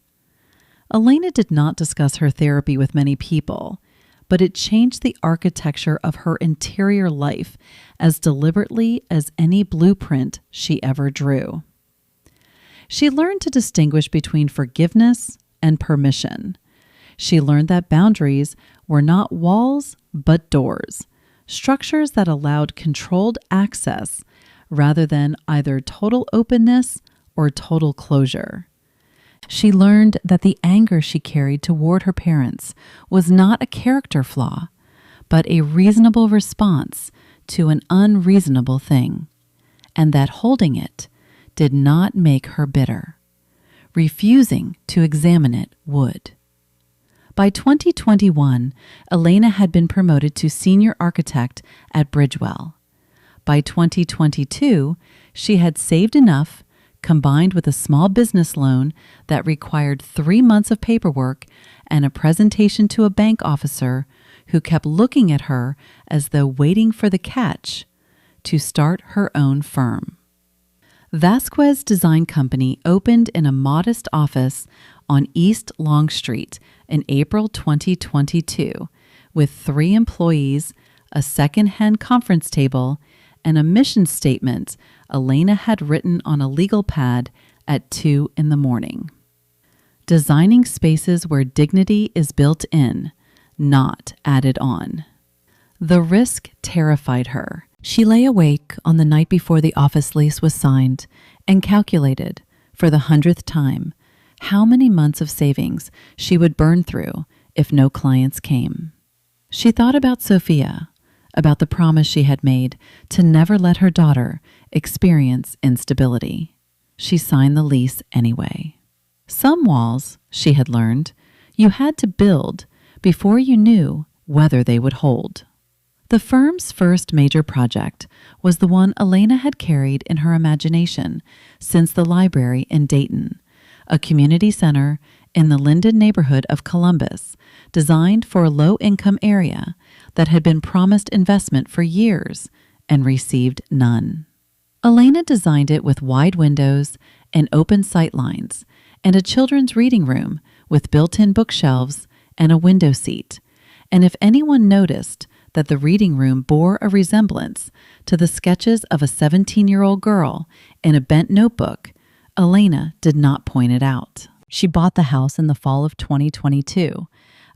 Elena did not discuss her therapy with many people, but it changed the architecture of her interior life as deliberately as any blueprint she ever drew. She learned to distinguish between forgiveness and permission. She learned that boundaries were not walls, but doors, structures that allowed controlled access rather than either total openness or total closure. She learned that the anger she carried toward her parents was not a character flaw, but a reasonable response to an unreasonable thing, and that holding it did not make her bitter. Refusing to examine it would. By 2021, Elena had been promoted to senior architect at Bridgewell. By 2022, she had saved enough, combined with a small business loan that required 3 months of paperwork and a presentation to a bank officer who kept looking at her as though waiting for the catch, to start her own firm. Vasquez Design Company opened in a modest office on East Long Street in April 2022 with 3 employees, a second-hand conference table, and a mission statement Elena had written on a legal pad at 2 a.m. Designing spaces where dignity is built in, not added on. The risk terrified her. She lay awake on the night before the office lease was signed and calculated, for the 100th time, how many months of savings she would burn through if no clients came. She thought about Sophia, about the promise she had made to never let her daughter experience instability. She signed the lease anyway. Some walls, she had learned, you had to build before you knew whether they would hold. The firm's first major project was the one Elena had carried in her imagination since the library in Dayton, a community center in the Linden neighborhood of Columbus, designed for a low-income area that had been promised investment for years and received none. Elena designed it with wide windows and open sight lines and a children's reading room with built-in bookshelves and a window seat. And if anyone noticed that the reading room bore a resemblance to the sketches of a 17-year-old girl in a bent notebook, Elena did not point it out. She bought the house in the fall of 2022,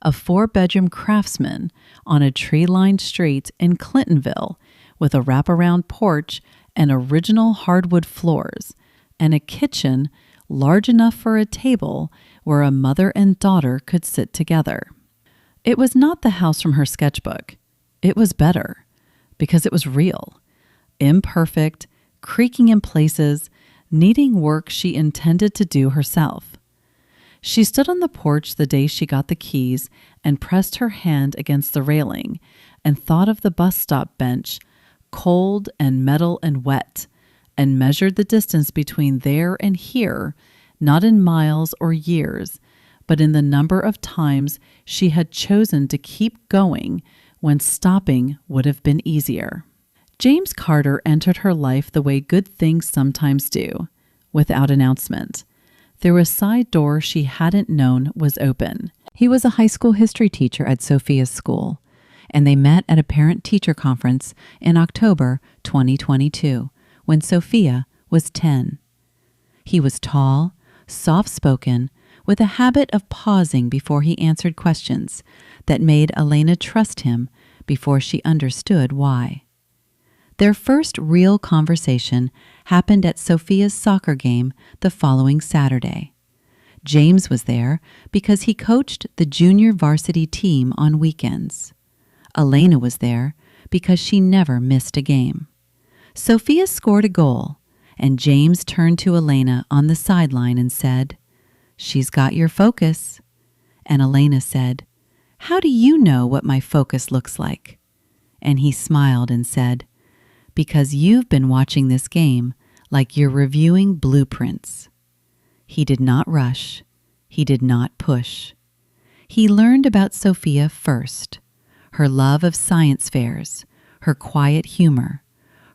a 4-bedroom craftsman on a tree-lined street in Clintonville with a wraparound porch and original hardwood floors, and a kitchen large enough for a table where a mother and daughter could sit together. It was not the house from her sketchbook. It was better, because it was real, imperfect, creaking in places, needing work she intended to do herself. She stood on the porch the day she got the keys and pressed her hand against the railing and thought of the bus stop bench, cold and metal and wet, and measured the distance between there and here, not in miles or years, but in the number of times she had chosen to keep going when stopping would have been easier. James Carter entered her life the way good things sometimes do, without announcement, through a side door she hadn't known was open. He was a high school history teacher at Sophia's school, and they met at a parent-teacher conference in October 2022, when Sophia was 10. He was tall, soft-spoken, with a habit of pausing before he answered questions that made Elena trust him before she understood why. Their first real conversation happened at Sophia's soccer game the following Saturday. James was there because he coached the junior varsity team on weekends. Elena was there because she never missed a game. Sophia scored a goal, and James turned to Elena on the sideline and said, "She's got your focus." And Elena said, "How do you know what my focus looks like?" And he smiled and said, "Because you've been watching this game like you're reviewing blueprints." He did not rush. He did not push. He learned about Sophia first, her love of science fairs, her quiet humor,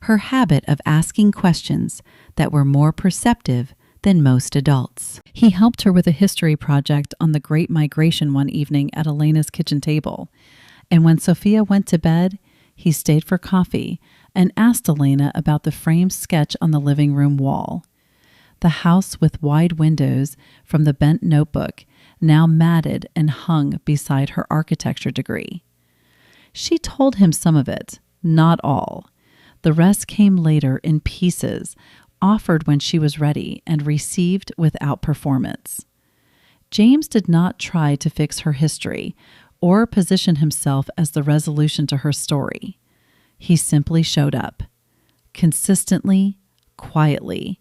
her habit of asking questions that were more perceptive than most adults. He helped her with a history project on the Great Migration one evening at Elena's kitchen table. And when Sophia went to bed, he stayed for coffee and asked Elena about the framed sketch on the living room wall. The house with wide windows from the bent notebook, now matted and hung beside her architecture degree. She told him some of it, not all. The rest came later in pieces, offered when she was ready and received without performance. James did not try to fix her history or position himself as the resolution to her story. He simply showed up, consistently, quietly,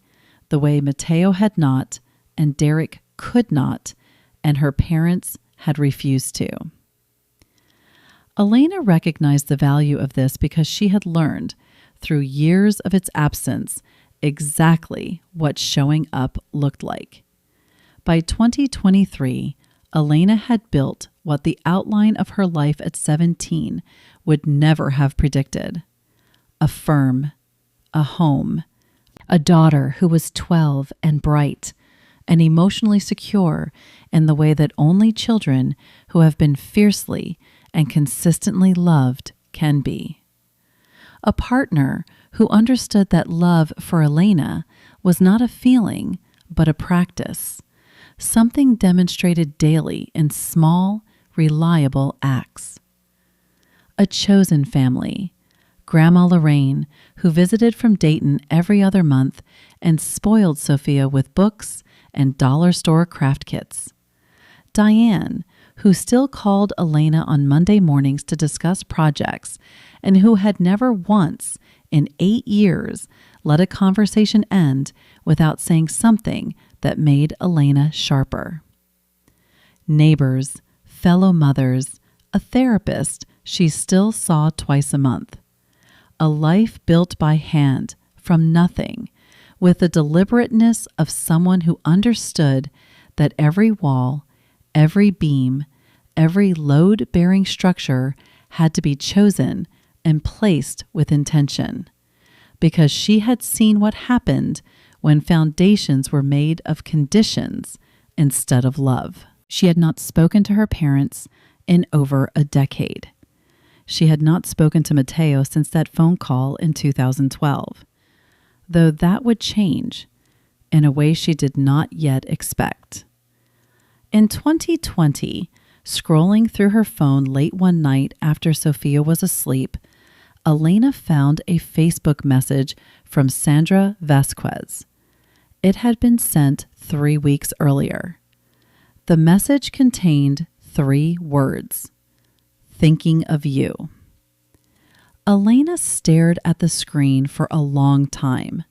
the way Mateo had not, and Derek could not, and her parents had refused to. Elena recognized the value of this because she had learned, through years of its absence, exactly what showing up looked like. By 2023, Elena had built what the outline of her life at 17 would never have predicted. A firm, a home, a daughter who was 12 and bright, and emotionally secure in the way that only children who have been fiercely and consistently loved can be. A partner who understood that love for Elena was not a feeling, but a practice, something demonstrated daily in small, reliable acts. A chosen family, Grandma Lorraine, who visited from Dayton every other month and spoiled Sophia with books and dollar store craft kits. Diane, who still called Elena on Monday mornings to discuss projects and who had never once in 8 years let a conversation end without saying something that made Elena sharper. Neighbors, fellow mothers, a therapist she still saw twice a month. A life built by hand, from nothing, with the deliberateness of someone who understood that every wall, every beam, every load-bearing structure had to be chosen and placed with intention, because she had seen what happened when foundations were made of conditions instead of love. She had not spoken to her parents in over a decade. She had not spoken to Mateo since that phone call in 2012, though that would change in a way she did not yet expect. In 2020, scrolling through her phone late one night after Sophia was asleep, Elena found a Facebook message from Sandra Vasquez. It had been sent 3 weeks earlier. The message contained 3 words: "Thinking of you." Elena stared at the screen for a long time.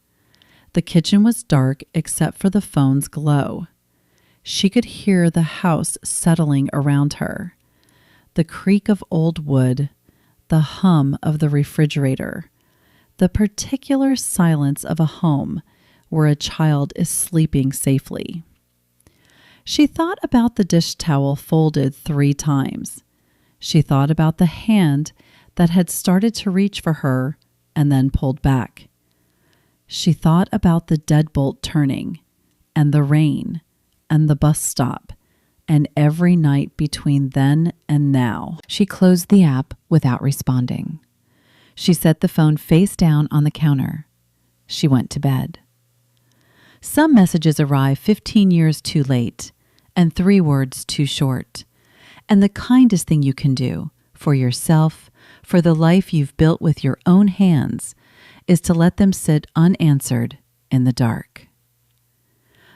The kitchen was dark except for the phone's glow. She could hear the house settling around her, the creak of old wood, the hum of the refrigerator, the particular silence of a home where a child is sleeping safely. She thought about the dish towel folded 3 times. She thought about the hand that had started to reach for her and then pulled back. She thought about the deadbolt turning, and the rain, and the bus stop, and every night between then and now. She closed the app without responding. She set the phone face down on the counter. She went to bed. Some messages arrive 15 years too late, and 3 words too short. And the kindest thing you can do for yourself, for the life you've built with your own hands, is to let them sit unanswered in the dark.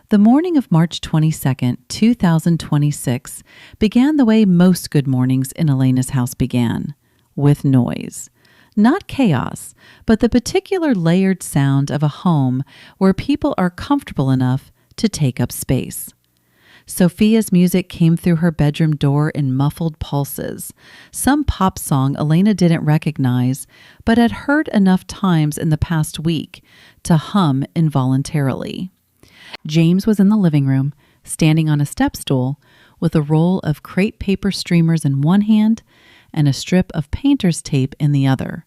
The morning of March 22nd, 2026 began the way most good mornings in Elena's house began, with noise. Not chaos, but the particular layered sound of a home where people are comfortable enough to take up space. Sophia's music came through her bedroom door in muffled pulses, some pop song Elena didn't recognize, but had heard enough times in the past week to hum involuntarily. James was in the living room, standing on a step stool, with a roll of crepe paper streamers in one hand and a strip of painter's tape in the other,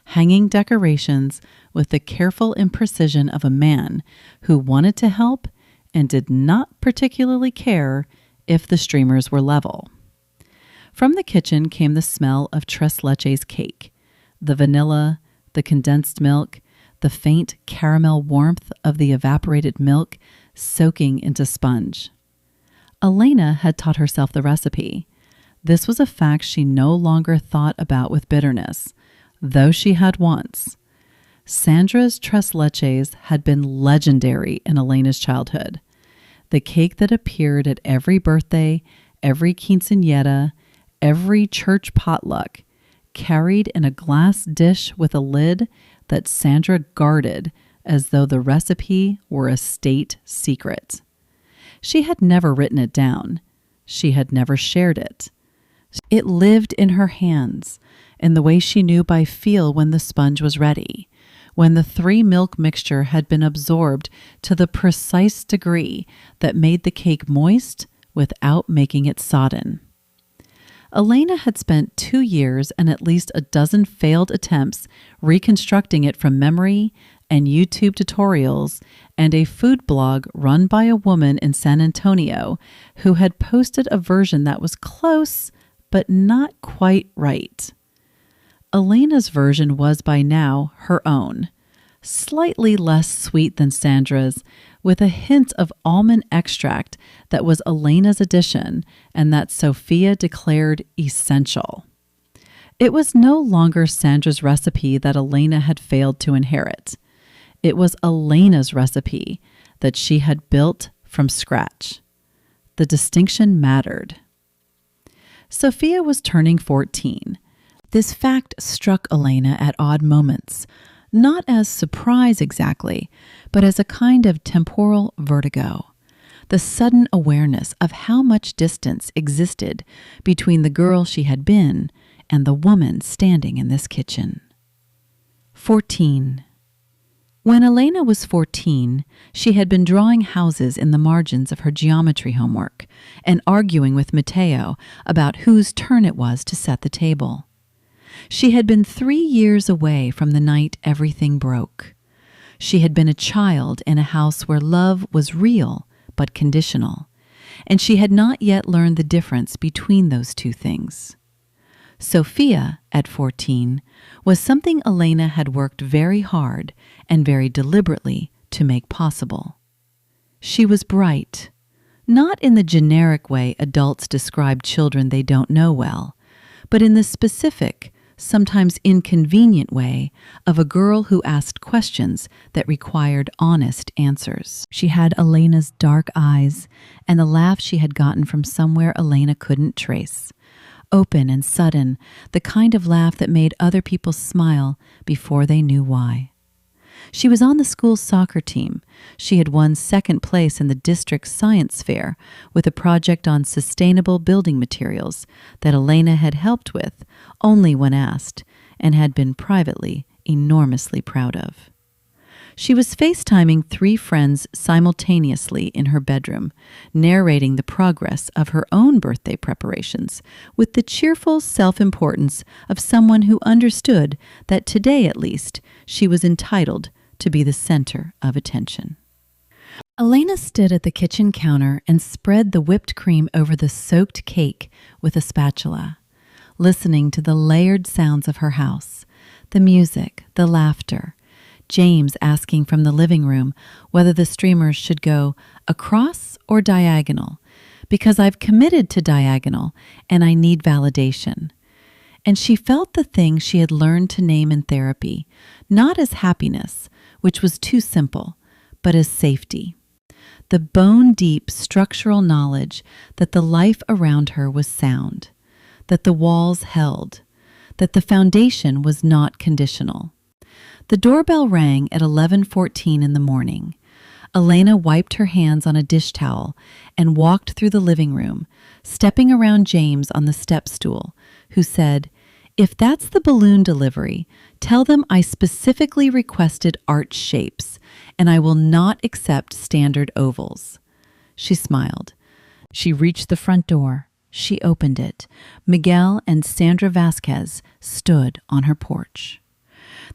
hanging decorations with the careful imprecision of a man who wanted to help and did not particularly care if the streamers were level. From the kitchen came the smell of tres leches cake, the vanilla, the condensed milk, the faint caramel warmth of the evaporated milk soaking into sponge. Elena had taught herself the recipe. This was a fact she no longer thought about with bitterness, though she had once. Sandra's tres leches had been legendary in Elena's childhood. The cake that appeared at every birthday, every quinceañera, every church potluck, carried in a glass dish with a lid that Sandra guarded as though the recipe were a state secret. She had never written it down. She had never shared it. It lived in her hands, in the way she knew by feel when the sponge was ready, when the 3-milk mixture had been absorbed to the precise degree that made the cake moist without making it sodden. Elena had spent 2 years and at least a dozen failed attempts reconstructing it from memory and YouTube tutorials and a food blog run by a woman in San Antonio who had posted a version that was close but not quite right. Elena's version was by now her own, slightly less sweet than Sandra's, with a hint of almond extract that was Elena's addition and that Sophia declared essential. It was no longer Sandra's recipe that Elena had failed to inherit. It was Elena's recipe that she had built from scratch. The distinction mattered. Sophia was turning 14. This fact struck Elena at odd moments, not as surprise exactly, but as a kind of temporal vertigo. The sudden awareness of how much distance existed between the girl she had been and the woman standing in this kitchen. 14. When Elena was 14, she had been drawing houses in the margins of her geometry homework and arguing with Matteo about whose turn it was to set the table. She had been 3 years away from the night everything broke. She had been a child in a house where love was real but conditional, and she had not yet learned the difference between those two things. Sophia, at 14, was something Elena had worked very hard and very deliberately to make possible. She was bright, not in the generic way adults describe children they don't know well, but in the specific, sometimes inconvenient way of a girl who asked questions that required honest answers. She had Elena's dark eyes and the laugh she had gotten from somewhere Elena couldn't trace. Open and sudden, the kind of laugh that made other people smile before they knew why. She was on the school's soccer team. She had won second place in the district science fair with a project on sustainable building materials that Elena had helped with only when asked and had been privately enormously proud of. She was FaceTiming 3 friends simultaneously in her bedroom, narrating the progress of her own birthday preparations with the cheerful self-importance of someone who understood that today, at least, she was entitled to be the center of attention. Elena stood at the kitchen counter and spread the whipped cream over the soaked cake with a spatula, listening to the layered sounds of her house, the music, the laughter, James asking from the living room whether the streamers should go across or diagonal, because I've committed to diagonal and I need validation. And she felt the thing she had learned to name in therapy, not as happiness, which was too simple, but as safety. The bone-deep structural knowledge that the life around her was sound, that the walls held, that the foundation was not conditional. The doorbell rang at 11:14 in the morning. Elena wiped her hands on a dish towel and walked through the living room, stepping around James on the step stool, who said, "If that's the balloon delivery, tell them I specifically requested arch shapes, and I will not accept standard ovals." She smiled. She reached the front door. She opened it. Miguel and Sandra Vasquez stood on her porch.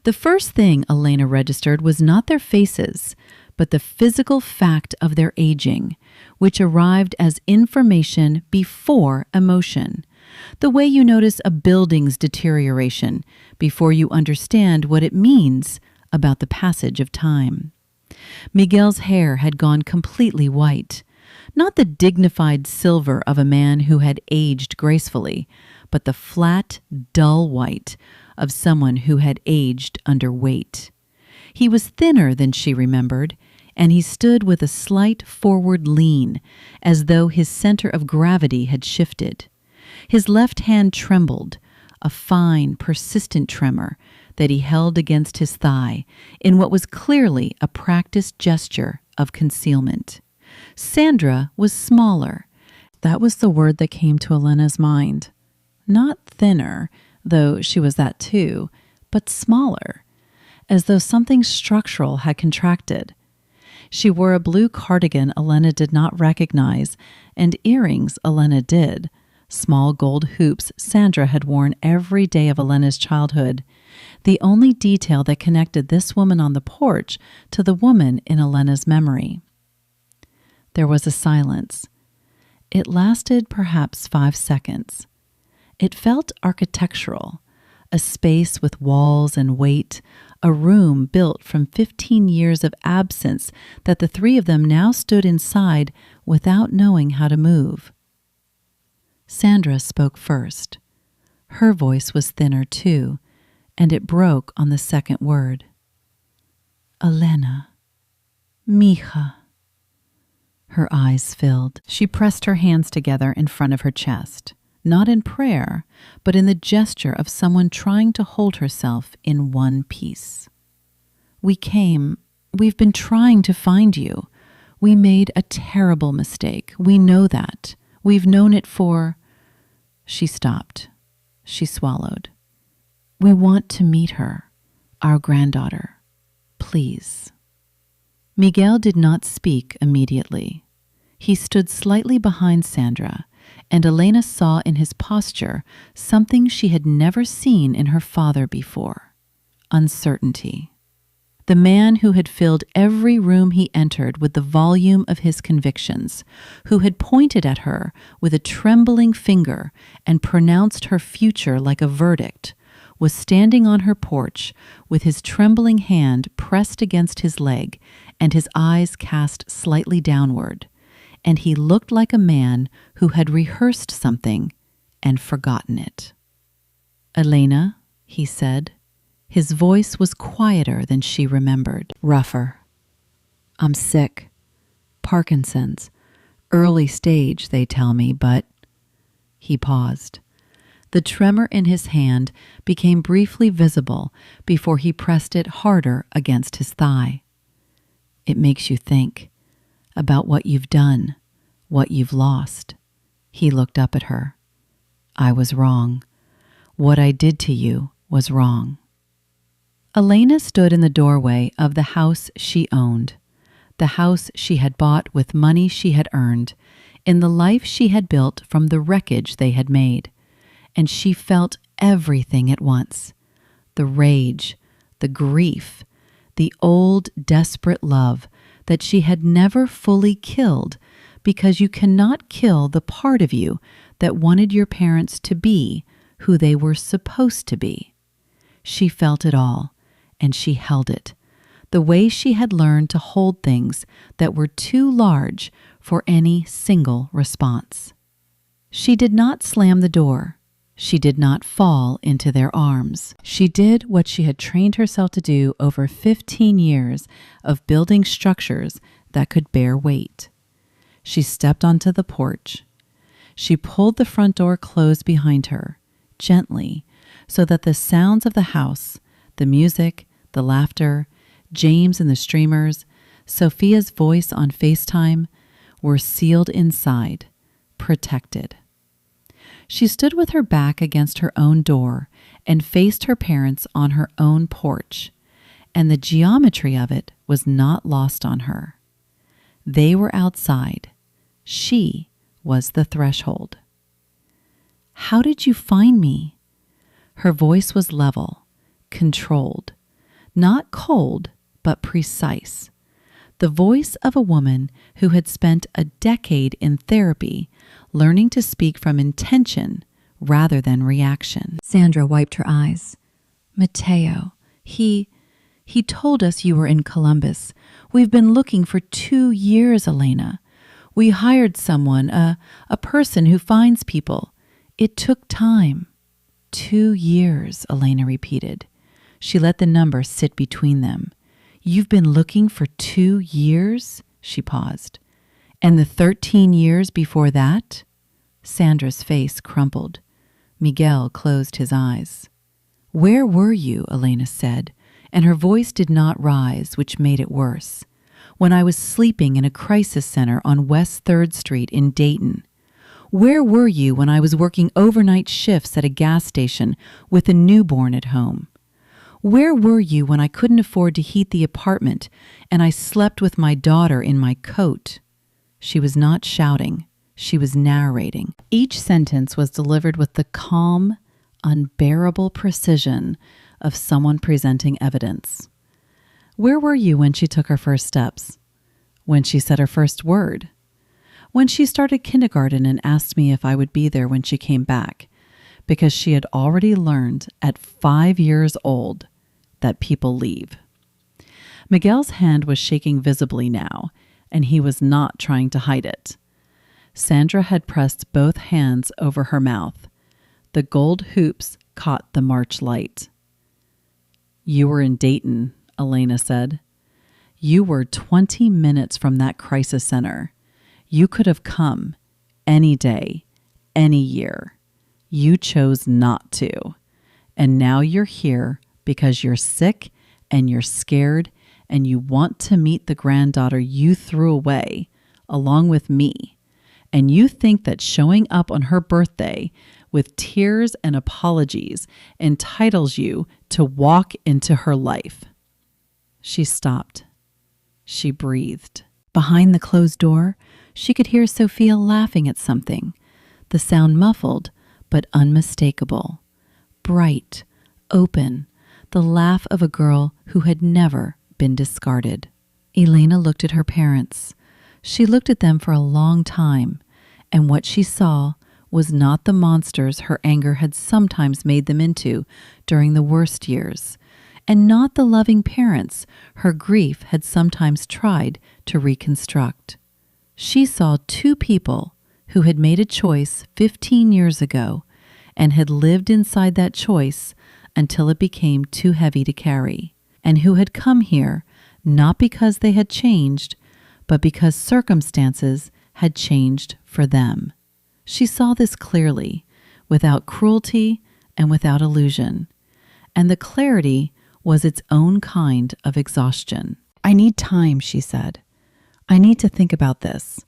The first thing Elena registered was not their faces, but the physical fact of their aging, which arrived as information before emotion. The way you notice a building's deterioration before you understand what it means about the passage of time. Miguel's hair had gone completely white, not the dignified silver of a man who had aged gracefully, but the flat, dull white of someone who had aged under weight. He was thinner than she remembered, and he stood with a slight forward lean, as though his center of gravity had shifted. His left hand trembled, a fine, persistent tremor that he held against his thigh in what was clearly a practiced gesture of concealment. Sandra was smaller. That was the word that came to Elena's mind. Not thinner, though she was that too, but smaller, as though something structural had contracted. She wore a blue cardigan Elena did not recognize, and earrings Elena did, small gold hoops Sandra had worn every day of Elena's childhood, the only detail that connected this woman on the porch to the woman in Elena's memory. There was a silence. It lasted perhaps 5 seconds. It felt architectural, a space with walls and weight, a room built from 15 years of absence that the three of them now stood inside without knowing how to move. Sandra spoke first. Her voice was thinner too, and it broke on the second word. "Elena, mija." Her eyes filled. She pressed her hands together in front of her chest, not in prayer, but in the gesture of someone trying to hold herself in one piece. We've been trying to find you. We made a terrible mistake. We know that. We've known it for..." She stopped. She swallowed. "We want to meet her, our granddaughter. Please." Miguel did not speak immediately. He stood slightly behind Sandra, and Elena saw in his posture something she had never seen in her father before: uncertainty. The man who had filled every room he entered with the volume of his convictions, who had pointed at her with a trembling finger and pronounced her future like a verdict, was standing on her porch with his trembling hand pressed against his leg and his eyes cast slightly downward, and he looked like a man who had rehearsed something and forgotten it. "Elena," he said. His voice was quieter than she remembered, rougher. "I'm sick. Parkinson's. Early stage, they tell me, but..." He paused. The tremor in his hand became briefly visible before he pressed it harder against his thigh. "It makes you think about what you've done, what you've lost." He looked up at her. "I was wrong. What I did to you was wrong." Elena stood in the doorway of the house she owned, the house she had bought with money she had earned, in the life she had built from the wreckage they had made, and she felt everything at once: the rage, the grief, the old desperate love that she had never fully killed, because you cannot kill the part of you that wanted your parents to be who they were supposed to be. She felt it all, and she held it, the way she had learned to hold things that were too large for any single response. She did not slam the door. She did not fall into their arms. She did what she had trained herself to do over 15 years of building structures that could bear weight. She stepped onto the porch. She pulled the front door closed behind her, gently, so that the sounds of the house, the music, the laughter, James and the streamers, Sophia's voice on FaceTime, were sealed inside, protected. She stood with her back against her own door and faced her parents on her own porch, and the geometry of it was not lost on her. They were outside. She was the threshold. "How did you find me?" Her voice was level, controlled, not cold, but precise. The voice of a woman who had spent a decade in therapy learning to speak from intention rather than reaction. Sandra wiped her eyes. "Matteo, he told us you were in Columbus. We've been looking for 2 years, Elena. We hired someone, a person who finds people. It took time." 2 years, Elena repeated. She let the number sit between them. "You've been looking for 2 years?" She paused. "And the 13 years before that?" Sandra's face crumpled. Miguel closed his eyes. "Where were you?" Elena said, and her voice did not rise, which made it worse. "When I was sleeping in a crisis center on West 3rd Street in Dayton. Where were you when I was working overnight shifts at a gas station with a newborn at home? Where were you when I couldn't afford to heat the apartment and I slept with my daughter in my coat?" She was not shouting. She was narrating. Each sentence was delivered with the calm, unbearable precision of someone presenting evidence. "Where were you when she took her first steps? When she said her first word? When she started kindergarten and asked me if I would be there when she came back, because she had already learned at 5 years old that people leave." Miguel's hand was shaking visibly now, and he was not trying to hide it. Sandra had pressed both hands over her mouth. The gold hoops caught the March light. "You were in Dayton," Elena said. "You were 20 minutes from that crisis center. You could have come any day, any year. You chose not to. And now you're here because you're sick and you're scared and you want to meet the granddaughter you threw away, along with me. And you think that showing up on her birthday with tears and apologies entitles you to walk into her life." She stopped. She breathed. Behind the closed door, she could hear Sophia laughing at something, the sound muffled but unmistakable, bright, open, the laugh of a girl who had never been discarded. Elena looked at her parents. She looked at them for a long time, and what she saw was not the monsters her anger had sometimes made them into during the worst years, and not the loving parents her grief had sometimes tried to reconstruct. She saw 2 people who had made a choice 15 years ago and had lived inside that choice until it became too heavy to carry, and who had come here not because they had changed, but because circumstances had changed for them. She saw this clearly, without cruelty and without illusion, and the clarity was its own kind of exhaustion. "I need time," she said. "I need to think about this.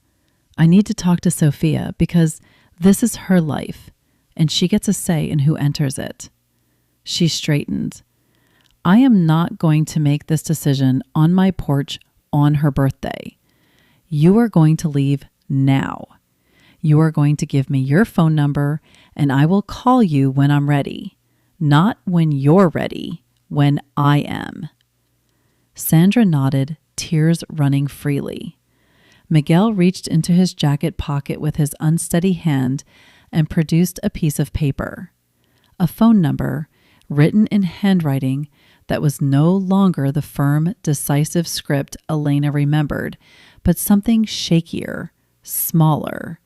I need to talk to Sophia because this is her life, and she gets a say in who enters it." She straightened. "I am not going to make this decision on my porch on her birthday. You are going to leave now. You are going to give me your phone number, and I will call you when I'm ready. Not when you're ready, when I am." Sandra nodded, tears running freely. Miguel reached into his jacket pocket with his unsteady hand and produced a piece of paper. A phone number, written in handwriting that was no longer the firm, decisive script Elena remembered, but something shakier, smaller.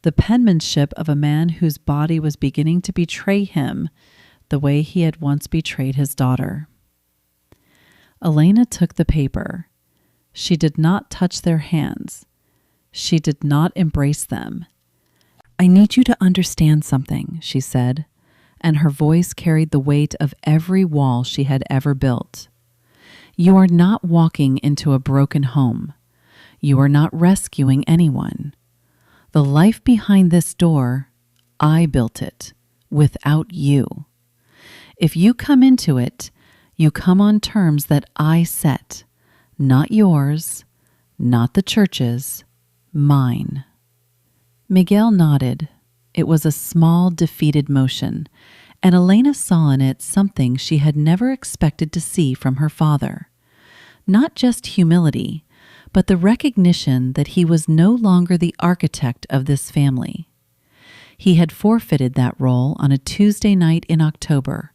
the penmanship of a man whose body was beginning to betray him the way he had once betrayed his daughter. Elena took the paper. She did not touch their hands. She did not embrace them. "I need you to understand something," she said, and her voice carried the weight of every wall she had ever built. "You are not walking into a broken home. You are not rescuing anyone. The life behind this door, I built it, without you. If you come into it, you come on terms that I set, not yours, not the church's, mine." Miguel nodded. It was a small, defeated motion, and Elena saw in it something she had never expected to see from her father. Not just humility, but the recognition that he was no longer the architect of this family. He had forfeited that role on a Tuesday night in October,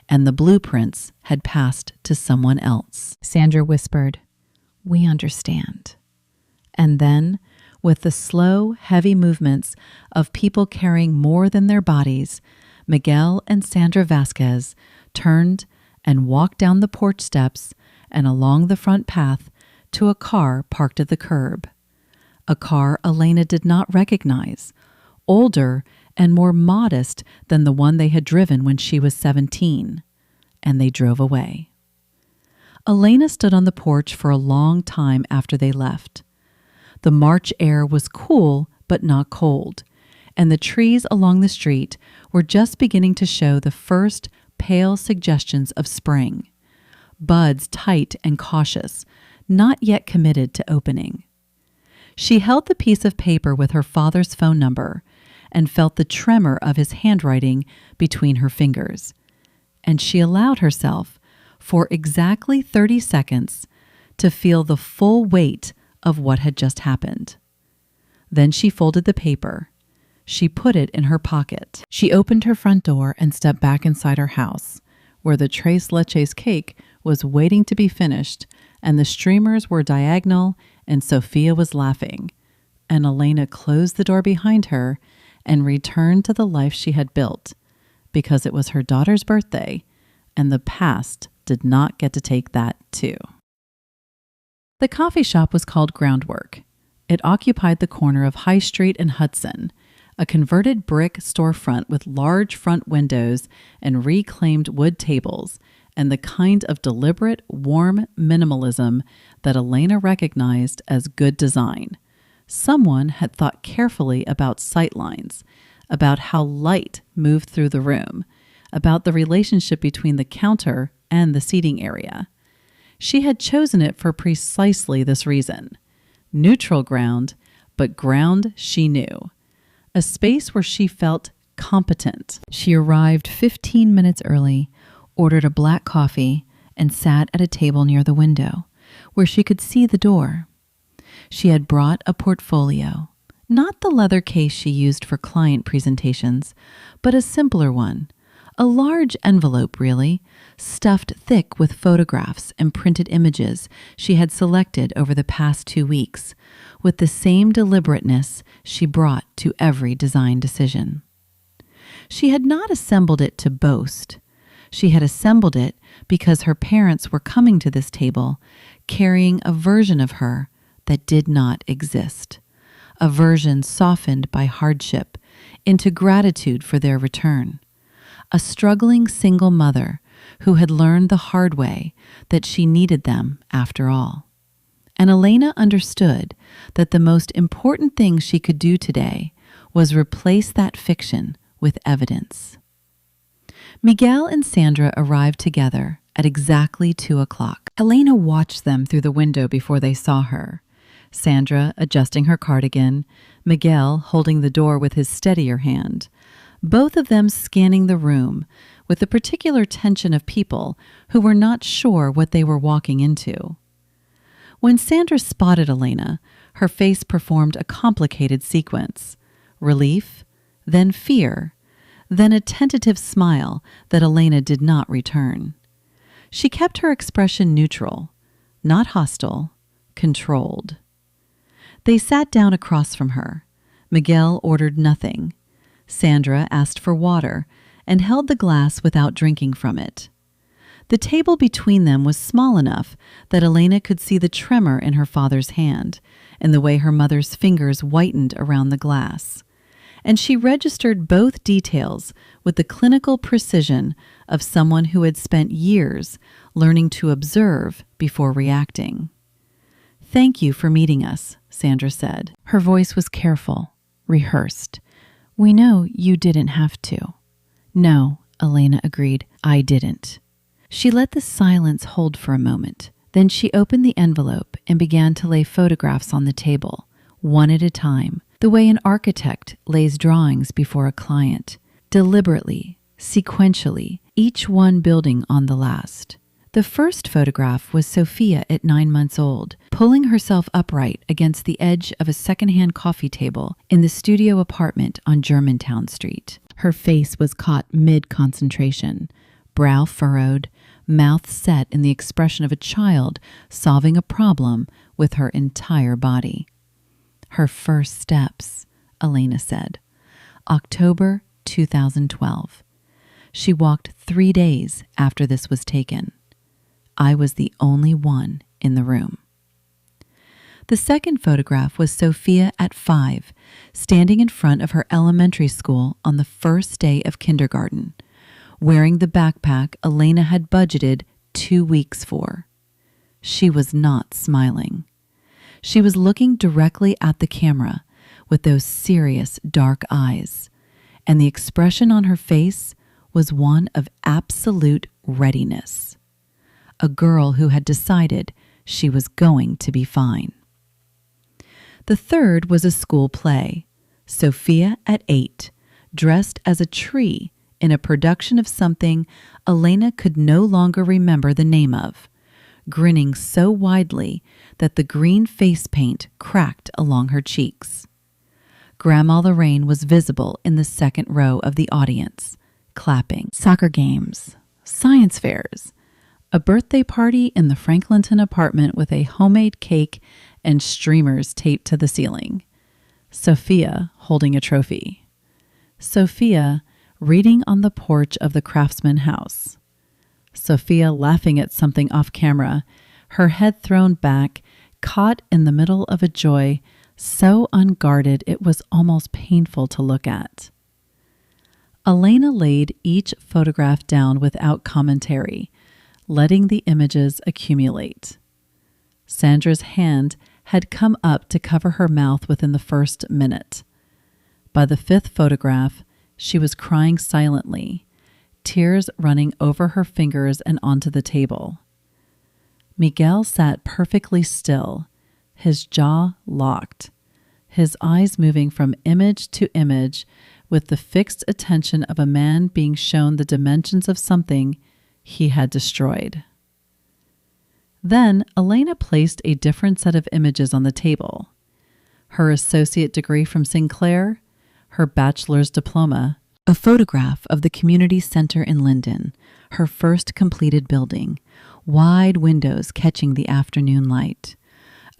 and the blueprints had passed to someone else. Sandra whispered, "We understand." And then, with the slow, heavy movements of people carrying more than their bodies, Miguel and Sandra Vasquez turned and walked down the porch steps and along the front path to a car parked at the curb. A car Elena did not recognize, older and more modest than the one they had driven when she was 17, and they drove away. Elena stood on the porch for a long time after they left. The March air was cool but not cold, and the trees along the street were just beginning to show the first pale suggestions of spring, buds tight and cautious, not yet committed to opening. She held the piece of paper with her father's phone number and felt the tremor of his handwriting between her fingers, and she allowed herself, for exactly 30 seconds, to feel the full weight of what had just happened. Then she folded the paper. She put it in her pocket. She opened her front door and stepped back inside her house, where the tres leches cake was waiting to be finished, and the streamers were diagonal, and Sophia was laughing. And Elena closed the door behind her and returned to the life she had built, because it was her daughter's birthday, and the past did not get to take that too. The coffee shop was called Groundwork. It occupied the corner of High Street and Hudson, a converted brick storefront with large front windows and reclaimed wood tables, and the kind of deliberate, warm minimalism that Elena recognized as good design. Someone had thought carefully about sightlines, about how light moved through the room, about the relationship between the counter and the seating area. She had chosen it for precisely this reason. Neutral ground, but ground she knew. A space where she felt competent. She arrived 15 minutes early, ordered a black coffee, and sat at a table near the window, where she could see the door. She had brought a portfolio, not the leather case she used for client presentations, but a simpler one, a large envelope really, stuffed thick with photographs and printed images she had selected over the past 2 weeks, with the same deliberateness she brought to every design decision. She had not assembled it to boast. She had assembled it because her parents were coming to this table carrying a version of her that did not exist, a version softened by hardship into gratitude for their return. A struggling single mother who had learned the hard way that she needed them after all. And Elena understood that the most important thing she could do today was replace that fiction with evidence. Miguel and Sandra arrived together at exactly 2 o'clock. Elena watched them through the window before they saw her. Sandra adjusting her cardigan, Miguel holding the door with his steadier hand, both of them scanning the room with the particular tension of people who were not sure what they were walking into. When Sandra spotted Elena, her face performed a complicated sequence: relief, then fear, then a tentative smile that Elena did not return. She kept her expression neutral, not hostile, controlled. They sat down across from her. Miguel ordered nothing. Sandra asked for water and held the glass without drinking from it. The table between them was small enough that Elena could see the tremor in her father's hand and the way her mother's fingers whitened around the glass. And she registered both details with the clinical precision of someone who had spent years learning to observe before reacting. "Thank you for meeting us," Sandra said. Her voice was careful, rehearsed. "We know you didn't have to." "No," Elena agreed, "I didn't." She let the silence hold for a moment. Then she opened the envelope and began to lay photographs on the table, one at a time, the way an architect lays drawings before a client, deliberately, sequentially, each one building on the last. The first photograph was Sophia at 9 months old, pulling herself upright against the edge of a secondhand coffee table in the studio apartment on Germantown Street. Her face was caught mid-concentration, brow furrowed, mouth set in the expression of a child solving a problem with her entire body. "Her first steps," Elena said. October 2012. She walked 3 days after this was taken. I was the only one in the room. The second photograph was Sophia at 5, standing in front of her elementary school on the first day of kindergarten, wearing the backpack Elena had budgeted 2 weeks for. She was not smiling. She was looking directly at the camera with those serious dark eyes, and the expression on her face was one of absolute readiness. A girl who had decided she was going to be fine. The third was a school play, Sophia at 8, dressed as a tree in a production of something Elena could no longer remember the name of, grinning so widely that the green face paint cracked along her cheeks. Grandma Lorraine was visible in the second row of the audience, clapping. Soccer games, science fairs, a birthday party in the Franklinton apartment with a homemade cake and streamers taped to the ceiling. Sophia holding a trophy. Sophia reading on the porch of the Craftsman house. Sophia laughing at something off camera, her head thrown back, caught in the middle of a joy so unguarded it was almost painful to look at. Elena laid each photograph down without commentary, letting the images accumulate. Sandra's hand had come up to cover her mouth within the first minute. By the 5th photograph, she was crying silently, tears running over her fingers and onto the table. Miguel sat perfectly still, his jaw locked, his eyes moving from image to image with the fixed attention of a man being shown the dimensions of something he had destroyed. Then Elena placed a different set of images on the table. Her associate degree from Sinclair, her bachelor's diploma, a photograph of the community center in Linden, her first completed building, wide windows catching the afternoon light,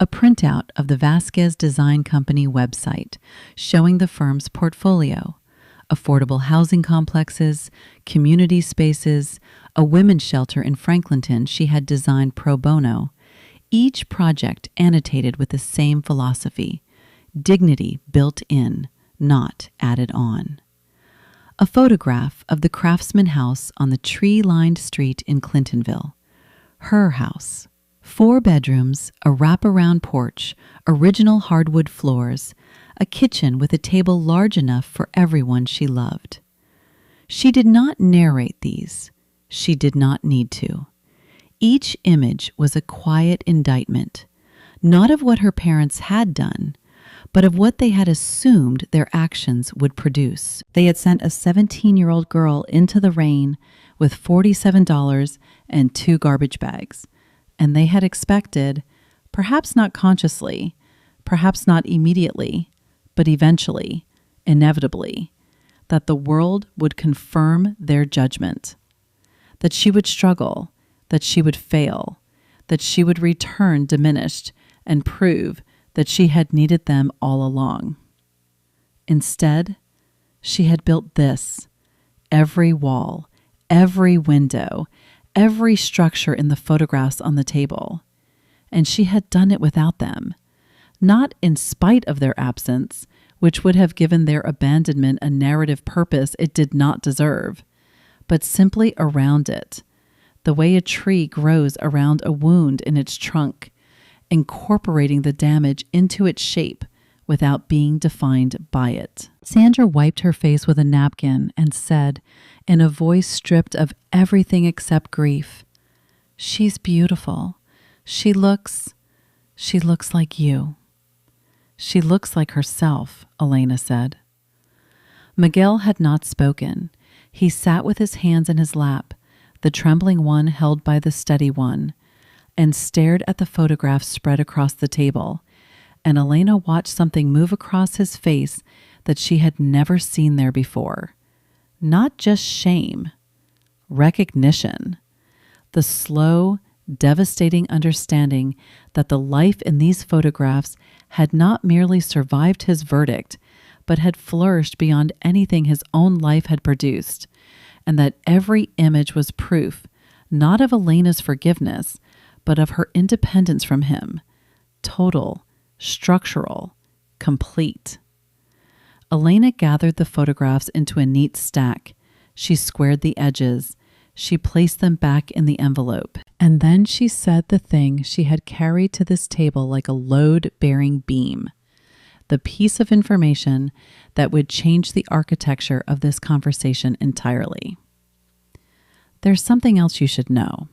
a printout of the Vasquez Design Company website showing the firm's portfolio, affordable housing complexes, community spaces, a women's shelter in Franklinton she had designed pro bono, each project annotated with the same philosophy, dignity built in, not added on. A photograph of the Craftsman house on the tree-lined street in Clintonville. Her house. 4 bedrooms, a wraparound porch, original hardwood floors, a kitchen with a table large enough for everyone she loved. She did not narrate these. She did not need to. Each image was a quiet indictment, not of what her parents had done, but of what they had assumed their actions would produce. They had sent a 17-year-old girl into the rain with $47 and 2 garbage bags, and they had expected, perhaps not consciously, perhaps not immediately, but eventually, inevitably, that the world would confirm their judgment, that she would struggle, that she would fail, that she would return diminished and prove that she had needed them all along. Instead, she had built this: every wall, every window, every structure in the photographs on the table. And she had done it without them, not in spite of their absence, which would have given their abandonment a narrative purpose it did not deserve, but simply around it, the way a tree grows around a wound in its trunk, incorporating the damage into its shape without being defined by it. Sandra wiped her face with a napkin and said, in a voice stripped of everything except grief, "She's beautiful. She looks like you." "She looks like herself," Elena said. Miguel had not spoken. He sat with his hands in his lap, the trembling one held by the steady one, and stared at the photographs spread across the table, and Elena watched something move across his face that she had never seen there before. Not just shame, recognition. The slow, devastating understanding that the life in these photographs had not merely survived his verdict, but had flourished beyond anything his own life had produced, and that every image was proof, not of Elena's forgiveness, but of her independence from him, total, structural, complete. Elena gathered the photographs into a neat stack. She squared the edges. She placed them back in the envelope. And then she said the thing she had carried to this table like a load-bearing beam, the piece of information that would change the architecture of this conversation entirely. "There's something else you should know."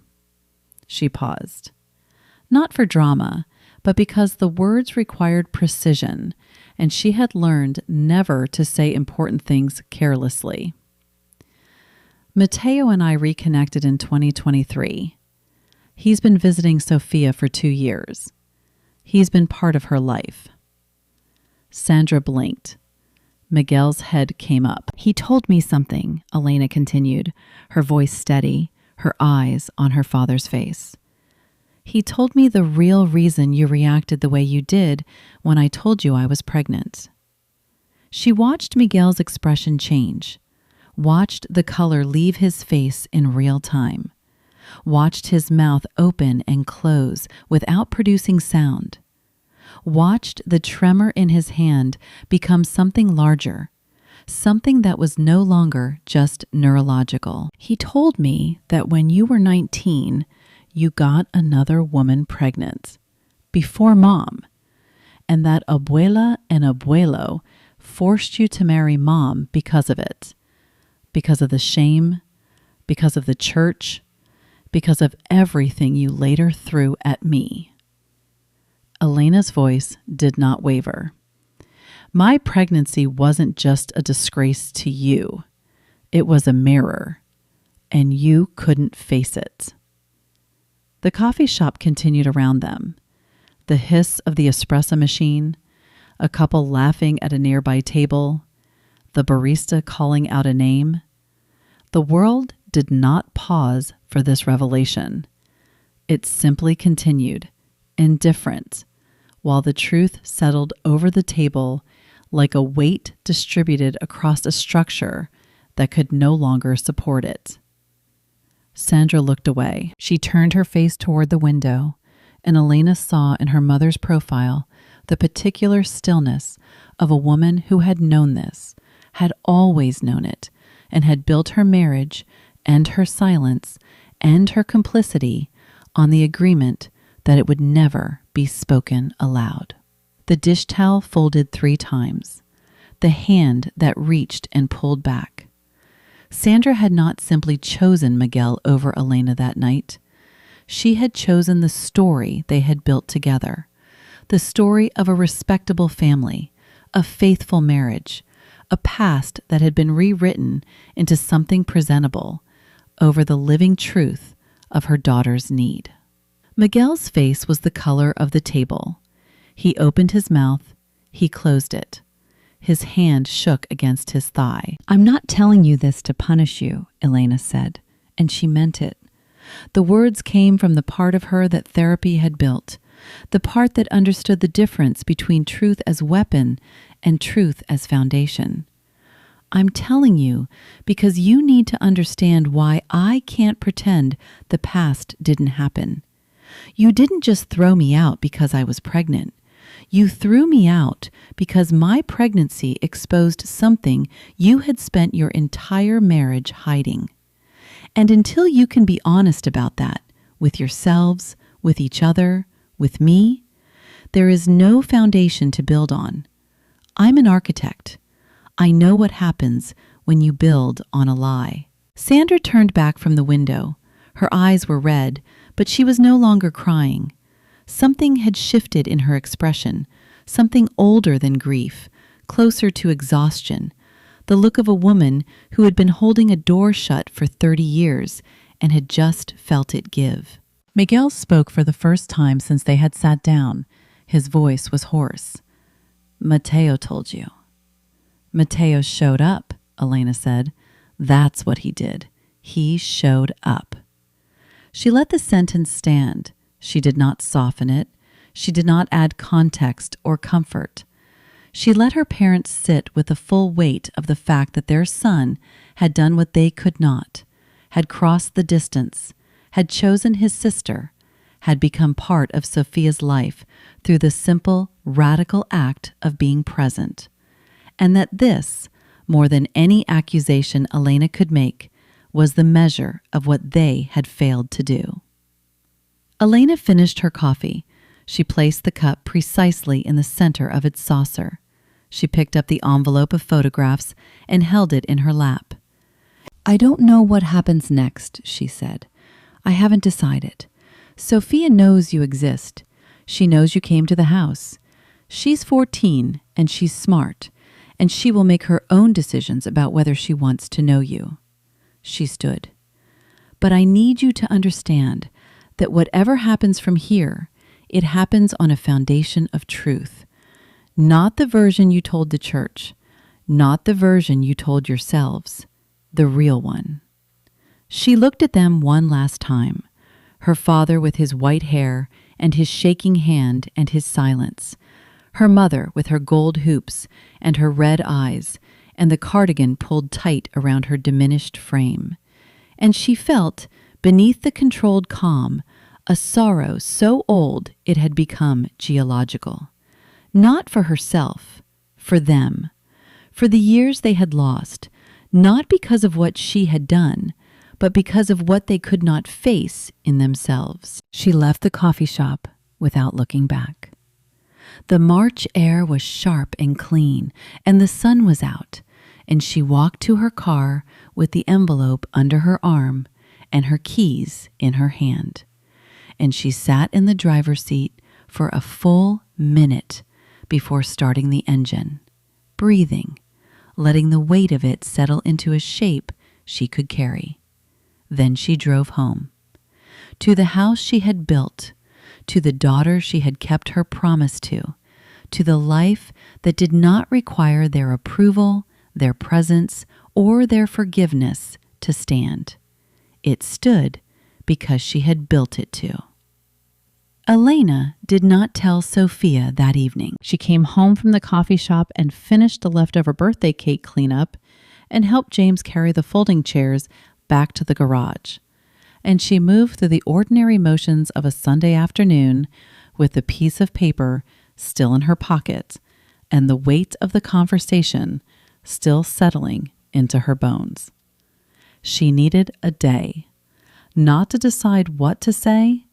She paused. Not for drama, but because the words required precision, and she had learned never to say important things carelessly. Matteo and I reconnected in 2023. He's been visiting Sofia for 2 years. He's been part of her life. Sandra blinked. Miguel's head came up. "He told me something," Elena continued, her voice steady, her eyes on her father's face. "He told me the real reason you reacted the way you did when I told you I was pregnant." She watched Miguel's expression change, watched the color leave his face in real time, watched his mouth open and close without producing sound, watched the tremor in his hand become something larger, something that was no longer just neurological. "He told me that when you were 19, you got another woman pregnant, before Mom, and that abuela and abuelo forced you to marry Mom because of it, because of the shame, because of the church, because of everything you later threw at me." Elena's voice did not waver. "My pregnancy wasn't just a disgrace to you. It was a mirror, and you couldn't face it." The coffee shop continued around them. The hiss of the espresso machine, a couple laughing at a nearby table, the barista calling out a name. The world did not pause for this revelation. It simply continued, indifferent, while the truth settled over the table like a weight distributed across a structure that could no longer support it. Sandra looked away. She turned her face toward the window, and Elena saw in her mother's profile the particular stillness of a woman who had known this, had always known it, and had built her marriage and her silence and her complicity on the agreement that it would never be spoken aloud. The dish towel folded 3 times, the hand that reached and pulled back. Sandra had not simply chosen Miguel over Elena that night. She had chosen the story they had built together, the story of a respectable family, a faithful marriage, a past that had been rewritten into something presentable over the living truth of her daughter's need. Miguel's face was the color of the table. He opened his mouth. He closed it. His hand shook against his thigh. "I'm not telling you this to punish you," Elena said, and she meant it. The words came from the part of her that therapy had built, the part that understood the difference between truth as weapon and truth as foundation. I'm telling you because you need to understand why I can't pretend the past didn't happen. You didn't just throw me out because I was pregnant. You threw me out because my pregnancy exposed something you had spent your entire marriage hiding. And until you can be honest about that, with yourselves, with each other, with me, there is no foundation to build on. I'm an architect. I know what happens when you build on a lie. Sandra turned back from the window. Her eyes were red, but she was no longer crying. Something had shifted in her expression, something older than grief, closer to exhaustion, the look of a woman who had been holding a door shut for 30 years and had just felt it give. Miguel spoke for the first time since they had sat down. His voice was hoarse. Mateo told you. Mateo showed up, Elena said. That's what he did. He showed up. She let the sentence stand. She did not soften it. She did not add context or comfort. She let her parents sit with the full weight of the fact that their son had done what they could not, had crossed the distance, had chosen his sister, had become part of Sophia's life through the simple, radical act of being present, and that this, more than any accusation Elena could make, was the measure of what they had failed to do. Elena finished her coffee. She placed the cup precisely in the center of its saucer. She picked up the envelope of photographs and held it in her lap. I don't know what happens next, she said. I haven't decided. Sophia knows you exist. She knows you came to the house. She's 14 and she's smart, and she will make her own decisions about whether she wants to know you. She stood. But I need you to understand that whatever happens from here, it happens on a foundation of truth. Not the version you told the church, not the version you told yourselves, the real one. She looked at them one last time, her father with his white hair and his shaking hand and his silence, her mother with her gold hoops and her red eyes and the cardigan pulled tight around her diminished frame. And she felt, beneath the controlled calm, a sorrow so old it had become geological. Not for herself, for them, for the years they had lost, not because of what she had done, but because of what they could not face in themselves. She left the coffee shop without looking back. The March air was sharp and clean, and the sun was out, and she walked to her car with the envelope under her arm and her keys in her hand. And she sat in the driver's seat for a full minute before starting the engine, breathing, letting the weight of it settle into a shape she could carry. Then she drove home, to the house she had built, to the daughter she had kept her promise to the life that did not require their approval, their presence, or their forgiveness to stand. It stood because she had built it to. Elena did not tell Sophia that evening. She came home from the coffee shop and finished the leftover birthday cake cleanup and helped James carry the folding chairs back to the garage. And she moved through the ordinary motions of a Sunday afternoon with the piece of paper still in her pocket and the weight of the conversation still settling into her bones. She needed a day, not to decide what to say,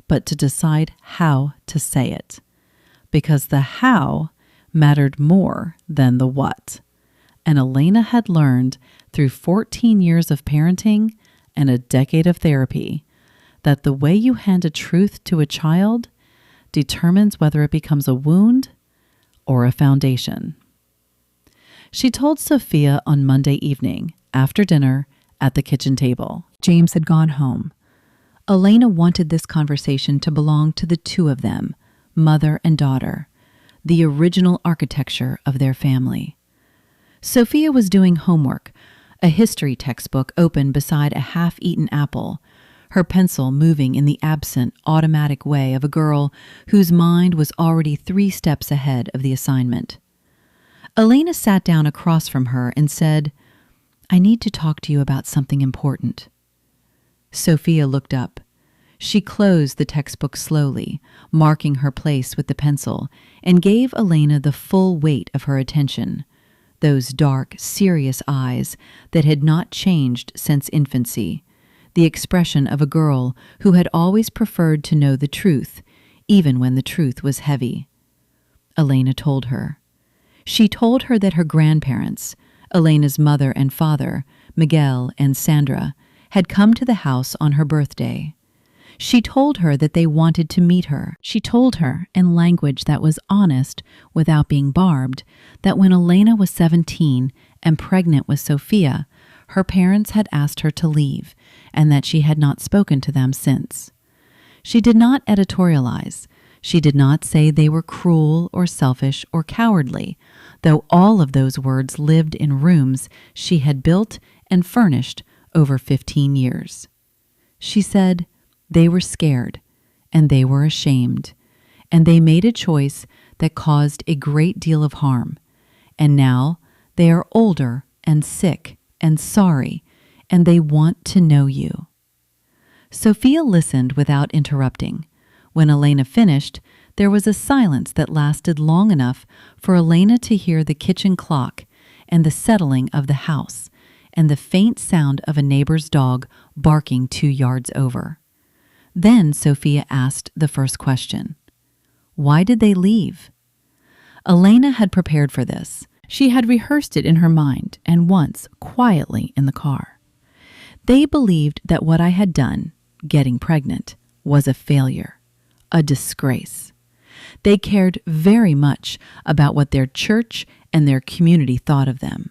but to decide how to say it, because the how mattered more than the what. And Elena had learned through 14 years of parenting and a decade of therapy that the way you hand a truth to a child determines whether it becomes a wound or a foundation. She told Sophia on Monday evening, after dinner, at the kitchen table. James had gone home. Elena wanted this conversation to belong to the two of them, mother and daughter, the original architecture of their family. Sophia was doing homework, a history textbook open beside a half-eaten apple, her pencil moving in the absent, automatic way of a girl whose mind was already 3 steps ahead of the assignment. Elena sat down across from her and said, "I need to talk to you about something important." Sophia looked up. She closed the textbook slowly, marking her place with the pencil, and gave Elena the full weight of her attention. Those dark, serious eyes that had not changed since infancy, the expression of a girl who had always preferred to know the truth, even when the truth was heavy. Elena told her. She told her that her grandparents, Elena's mother and father, Miguel and Sandra, had come to the house on her birthday. She told her that they wanted to meet her. She told her, in language that was honest without being barbed, that when Elena was 17 and pregnant with Sophia, her parents had asked her to leave, and that she had not spoken to them since. She did not editorialize. She did not say they were cruel or selfish or cowardly, though all of those words lived in rooms she had built and furnished over 15 years. She said they were scared and they were ashamed, and they made a choice that caused a great deal of harm, and now they are older and sick and sorry, and they want to know you. Sophia listened without interrupting. When Elena finished, there was a silence that lasted long enough for Elena to hear the kitchen clock and the settling of the house and the faint sound of a neighbor's dog barking 2 yards over. Then Sophia asked the first question. Why did they leave? Elena had prepared for this. She had rehearsed it in her mind and once quietly in the car. They believed that what I had done, getting pregnant, was a failure, a disgrace. They cared very much about what their church and their community thought of them,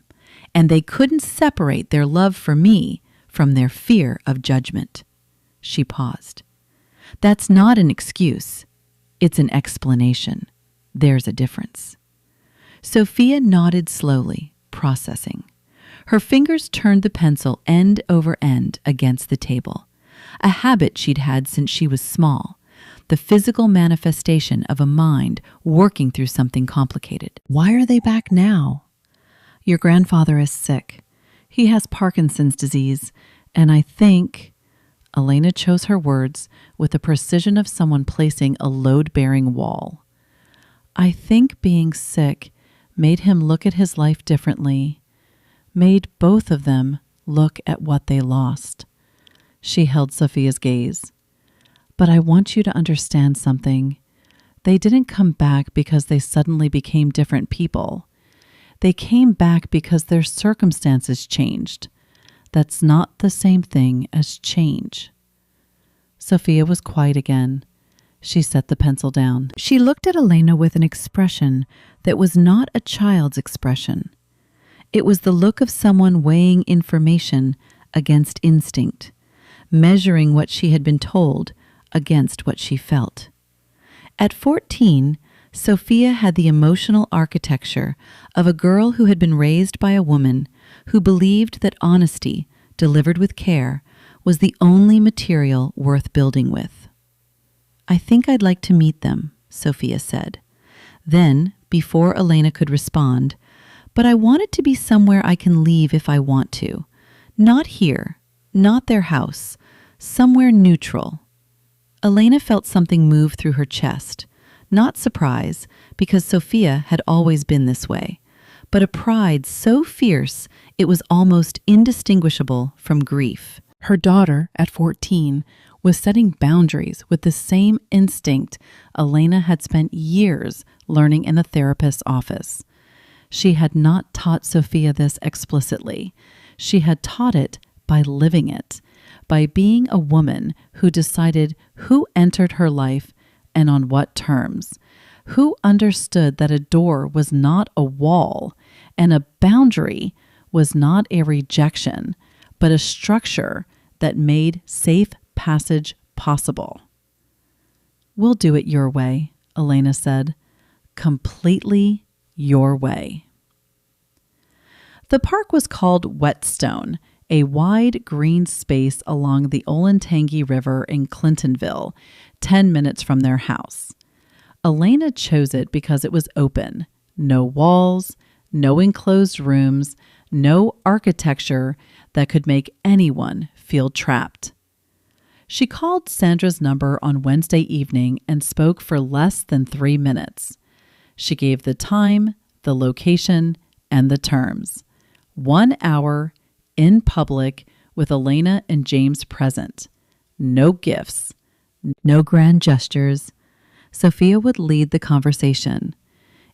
and they couldn't separate their love for me from their fear of judgment. She paused. That's not an excuse. It's an explanation. There's a difference. Sophia nodded slowly, processing. Her fingers turned the pencil end over end against the table, a habit she'd had since she was small, the physical manifestation of a mind working through something complicated. Why are they back now? Your grandfather is sick. He has Parkinson's disease, and I think... Elena chose her words with the precision of someone placing a load-bearing wall. I think being sick made him look at his life differently, made both of them look at what they lost. She held Sophia's gaze. But I want you to understand something. They didn't come back because they suddenly became different people. They came back because their circumstances changed. That's not the same thing as change. Sophia was quiet again. She set the pencil down. She looked at Elena with an expression that was not a child's expression. It was the look of someone weighing information against instinct, measuring what she had been told against what she felt. At 14, Sophia had the emotional architecture of a girl who had been raised by a woman who believed that honesty, delivered with care, was the only material worth building with. I think I'd like to meet them, Sophia said. Then, before Elena could respond, but I want it to be somewhere I can leave if I want to. Not here, not their house, somewhere neutral. Elena felt something move through her chest, not surprise, because Sophia had always been this way, but a pride so fierce it was almost indistinguishable from grief. Her daughter, at 14, was setting boundaries with the same instinct Elena had spent years learning in a therapist's office. She had not taught Sophia this explicitly. She had taught it by living it, by being a woman who decided who entered her life and on what terms, who understood that a door was not a wall and a boundary was not a rejection, but a structure that made safe passage possible. We'll do it your way, Elena said. Completely your way. The park was called Whetstone, a wide green space along the Olentangy River in Clintonville, 10 minutes from their house. Elena chose it because it was open, no walls, No enclosed rooms, no architecture that could make anyone feel trapped. She called Sandra's number on Wednesday evening and spoke for less than 3 minutes. She gave the time, the location, and the terms. 1 hour in public with Elena and James present. No gifts, no grand gestures. Sophia would lead the conversation.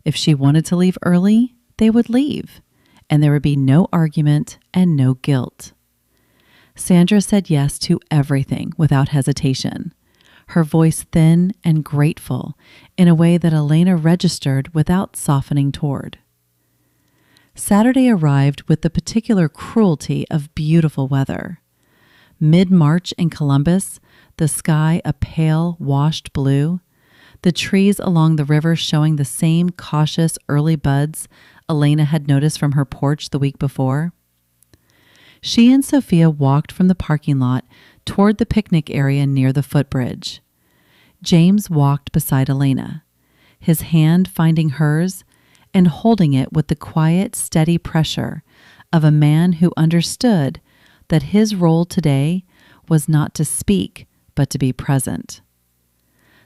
If she wanted to leave early, they would leave, and there would be no argument and no guilt. Sandra said yes to everything without hesitation, her voice thin and grateful in a way that Elena registered without softening toward. Saturday arrived with the particular cruelty of beautiful weather. Mid-March in Columbus, the sky a pale, washed blue, the trees along the river showing the same cautious early buds Elena had noticed from her porch the week before. She and Sophia walked from the parking lot toward the picnic area near the footbridge. James walked beside Elena, his hand finding hers and holding it with the quiet, steady pressure of a man who understood that his role today was not to speak, but to be present.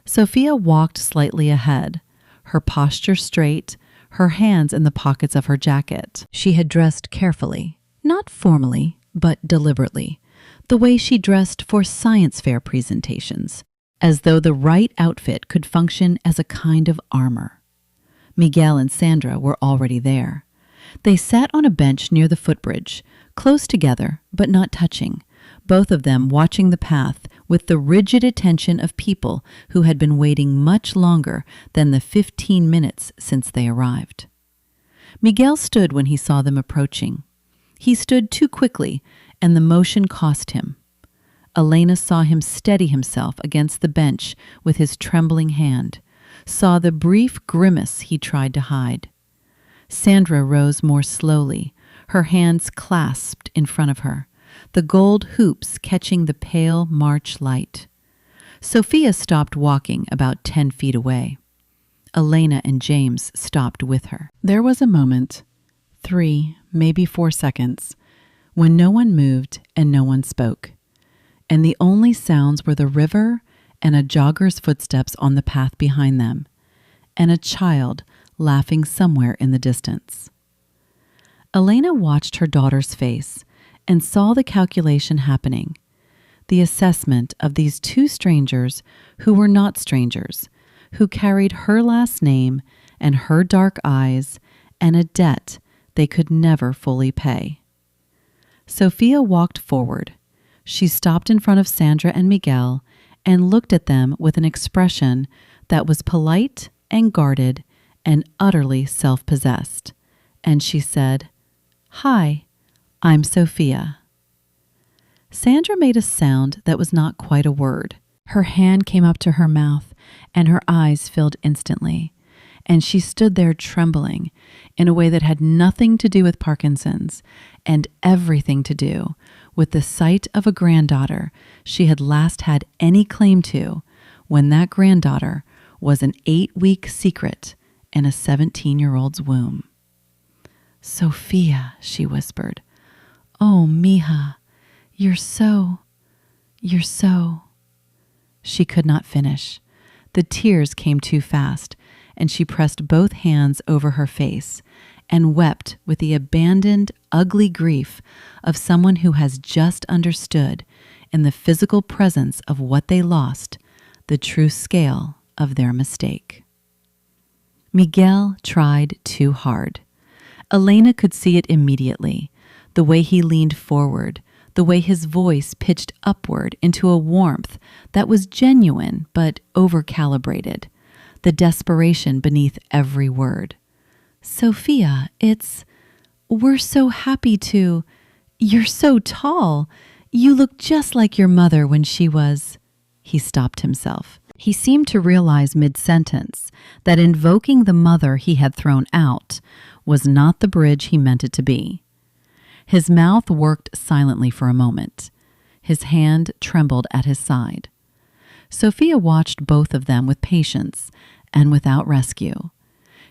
Sophia walked slightly ahead, her posture straight, her hands in the pockets of her jacket. She had dressed carefully, not formally, but deliberately, the way she dressed for science fair presentations, as though the right outfit could function as a kind of armor. Miguel and Sandra were already there. They sat on a bench near the footbridge, close together but not touching, both of them watching the path with the rigid attention of people who had been waiting much longer than the 15 minutes since they arrived. Miguel stood when he saw them approaching. He stood too quickly, and the motion cost him. Elena saw him steady himself against the bench with his trembling hand, saw the brief grimace he tried to hide. Sandra rose more slowly, her hands clasped in front of her, the gold hoops catching the pale March light. Sophia stopped walking about 10 feet away. Elena and James stopped with her. There was a moment, 3, maybe 4 seconds, when no one moved and no one spoke, and the only sounds were the river and a jogger's footsteps on the path behind them, and a child laughing somewhere in the distance. Elena watched her daughter's face and saw the calculation happening, the assessment of these two strangers who were not strangers, who carried her last name and her dark eyes and a debt they could never fully pay. Sophia walked forward. She stopped in front of Sandra and Miguel and looked at them with an expression that was polite and guarded and utterly self-possessed. And she said, "Hi, I'm Sophia." Sandra made a sound that was not quite a word. Her hand came up to her mouth and her eyes filled instantly, and she stood there trembling in a way that had nothing to do with Parkinson's and everything to do with the sight of a granddaughter she had last had any claim to when that granddaughter was an 8-week secret in a 17-year-old's womb. "Sophia," she whispered. "Oh, mija, you're so. She could not finish. The tears came too fast, and she pressed both hands over her face and wept with the abandoned, ugly grief of someone who has just understood, in the physical presence of what they lost, the true scale of their mistake. Miguel tried too hard. Elena could see it immediately, the way he leaned forward, the way his voice pitched upward into a warmth that was genuine but over-calibrated, the desperation beneath every word. "Sophia, we're so happy to. You're so tall. You look just like your mother when she was." He stopped himself. He seemed to realize mid-sentence that invoking the mother he had thrown out was not the bridge he meant it to be. His mouth worked silently for a moment. His hand trembled at his side. Sophia watched both of them with patience and without rescue.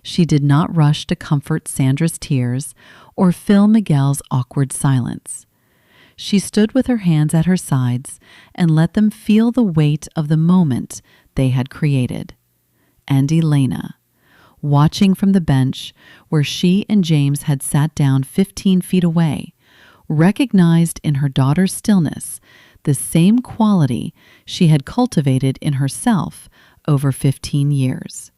She did not rush to comfort Sandra's tears or fill Miguel's awkward silence. She stood with her hands at her sides and let them feel the weight of the moment they had created. And Elena, watching from the bench where she and James had sat down 15 feet away, recognized in her daughter's stillness the same quality she had cultivated in herself over 15 years: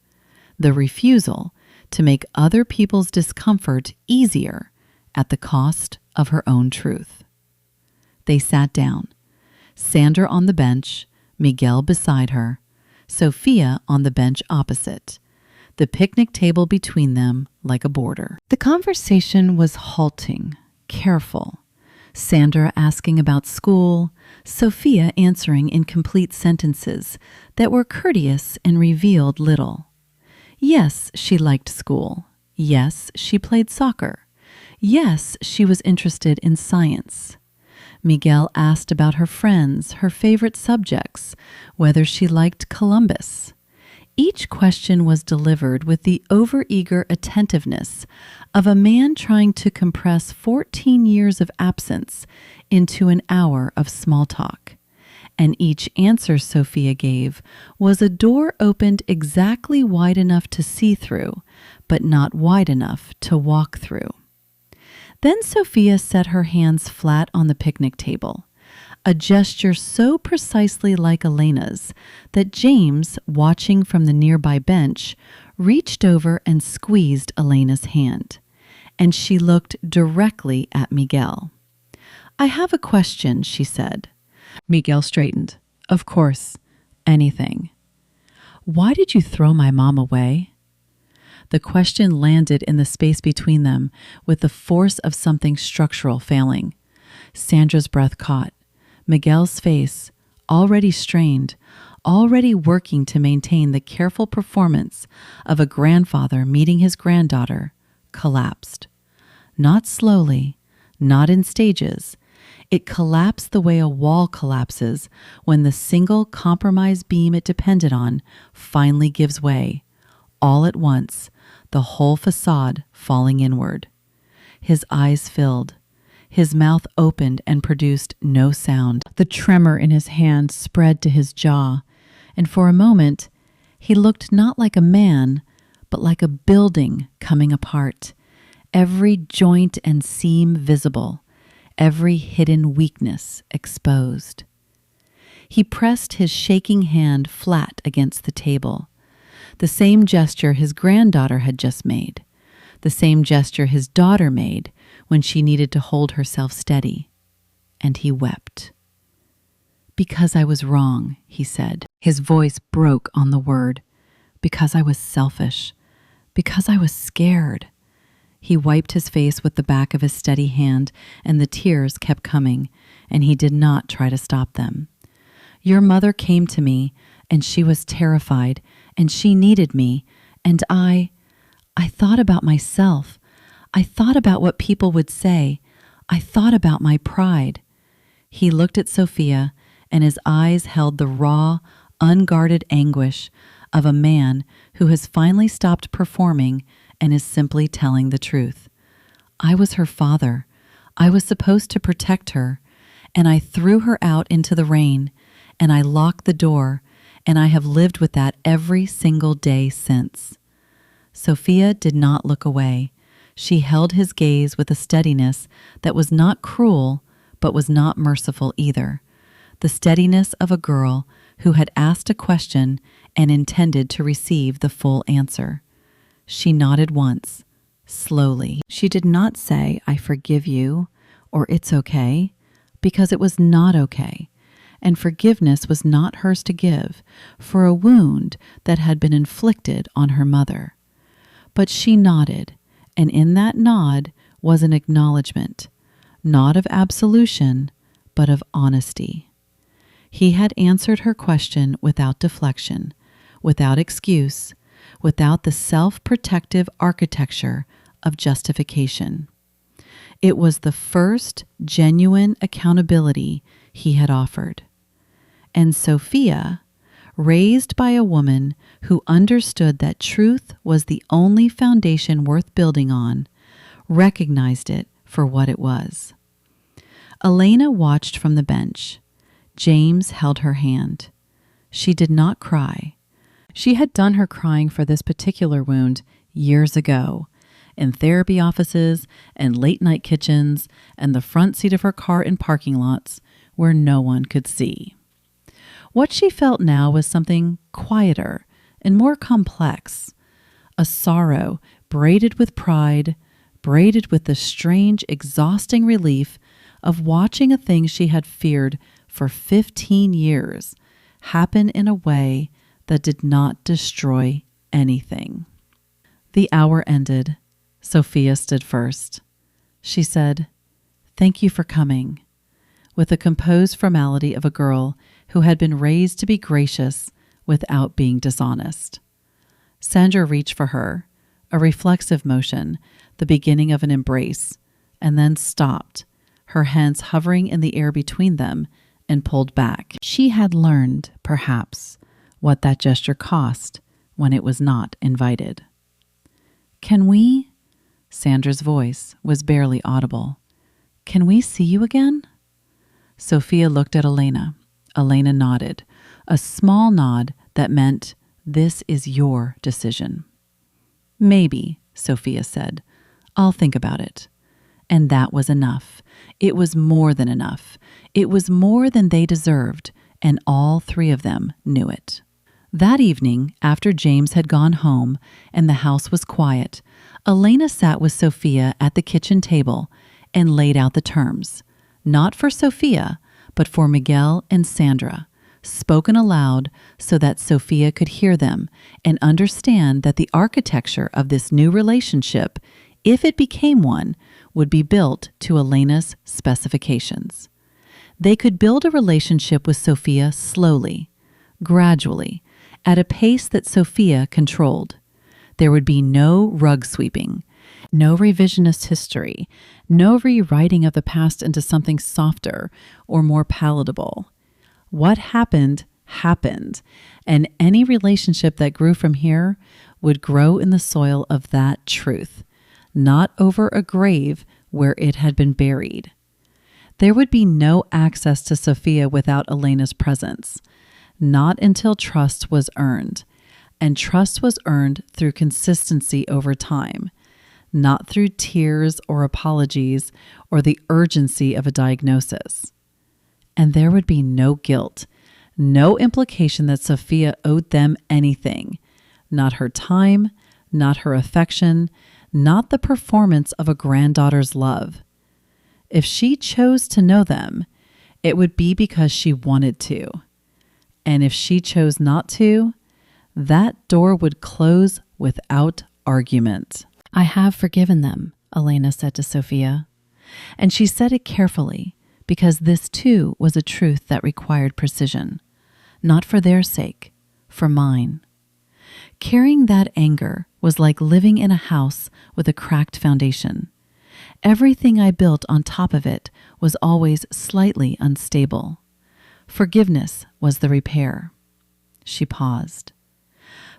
the refusal to make other people's discomfort easier at the cost of her own truth. They sat down, Sandra on the bench, Miguel beside her, Sophia on the bench opposite, the picnic table between them like a border. The conversation was halting, careful. Sandra asking about school, Sophia answering incomplete sentences that were courteous and revealed little. Yes, she liked school. Yes, she played soccer. Yes, she was interested in science. Miguel asked about her friends, her favorite subjects, whether she liked Columbus. Each question was delivered with the overeager attentiveness of a man trying to compress 14 years of absence into an hour of small talk. And each answer Sophia gave was a door opened exactly wide enough to see through, but not wide enough to walk through. Then Sophia set her hands flat on the picnic table, a gesture so precisely like Elena's that James, watching from the nearby bench, reached over and squeezed Elena's hand, and she looked directly at Miguel. "I have a question," she said. Miguel straightened. "Of course, anything." "Why did you throw my mom away?" The question landed in the space between them with the force of something structural failing. Sandra's breath caught. Miguel's face, already strained, already working to maintain the careful performance of a grandfather meeting his granddaughter, collapsed. Not slowly, not in stages. It collapsed the way a wall collapses when the single compromise beam it depended on finally gives way, all at once, the whole facade falling inward. His eyes filled. His mouth opened and produced no sound. The tremor in his hand spread to his jaw, and for a moment he looked not like a man, but like a building coming apart, every joint and seam visible, every hidden weakness exposed. He pressed his shaking hand flat against the table, the same gesture his granddaughter had just made, the same gesture his daughter made when she needed to hold herself steady. And he wept. "Because I was wrong," he said. His voice broke on the word. "Because I was selfish. Because I was scared." He wiped his face with the back of his steady hand, and the tears kept coming, and he did not try to stop them. "Your mother came to me, and she was terrified, and she needed me, and I thought about myself. I thought about what people would say. I thought about my pride." He looked at Sophia, and his eyes held the raw, unguarded anguish of a man who has finally stopped performing and is simply telling the truth. "I was her father. I was supposed to protect her, and I threw her out into the rain, and I locked the door, and I have lived with that every single day since." Sophia did not look away. She held his gaze with a steadiness that was not cruel, but was not merciful either. The steadiness of a girl who had asked a question and intended to receive the full answer. She nodded once, slowly. She did not say, "I forgive you," or "It's okay," because it was not okay. And forgiveness was not hers to give for a wound that had been inflicted on her mother. But she nodded, and in that nod was an acknowledgement, not of absolution, but of honesty. He had answered her question without deflection, without excuse, without the self-protective architecture of justification. It was the first genuine accountability he had offered. And Sophia, raised by a woman who understood that truth was the only foundation worth building on, recognized it for what it was. Elena watched from the bench. James held her hand. She did not cry. She had done her crying for this particular wound years ago, in therapy offices and late-night kitchens and the front seat of her car in parking lots where no one could see. What she felt now was something quieter and more complex, a sorrow braided with pride, braided with the strange, exhausting relief of watching a thing she had feared for 15 years happen in a way that did not destroy anything. The hour ended. Sophia stood first. She said, "Thank you for coming," with the composed formality of a girl who had been raised to be gracious without being dishonest. Sandra reached for her, a reflexive motion, the beginning of an embrace, and then stopped, her hands hovering in the air between them, and pulled back. She had learned, perhaps, what that gesture cost when it was not invited. "Can we?" Sandra's voice was barely audible. "Can we see you again?" Sophia looked at Elena. Elena nodded, a small nod that meant, "This is your decision." "Maybe," Sophia said. "I'll think about it." And that was enough. It was more than enough. It was more than they deserved, and all three of them knew it. That evening, after James had gone home and the house was quiet, Elena sat with Sophia at the kitchen table and laid out the terms, not for Sophia, but for Miguel and Sandra, spoken aloud so that Sophia could hear them and understand that the architecture of this new relationship, if it became one, would be built to Elena's specifications. They could build a relationship with Sophia slowly, gradually, at a pace that Sophia controlled. There would be no rug sweeping, no revisionist history, no rewriting of the past into something softer or more palatable. What happened, happened, and any relationship that grew from here would grow in the soil of that truth, not over a grave where it had been buried. There would be no access to Sophia without Elena's presence, not until trust was earned, and trust was earned through consistency over time, not through tears or apologies or the urgency of a diagnosis. And there would be no guilt, no implication that Sophia owed them anything, not her time, not her affection, not the performance of a granddaughter's love. If she chose to know them, it would be because she wanted to. And if she chose not to, that door would close without argument. "I have forgiven them," Elena said to Sophia. And she said it carefully, because this too was a truth that required precision, not for their sake, for mine. Carrying that anger was like living in a house with a cracked foundation. Everything I built on top of it was always slightly unstable. Forgiveness was the repair. She paused.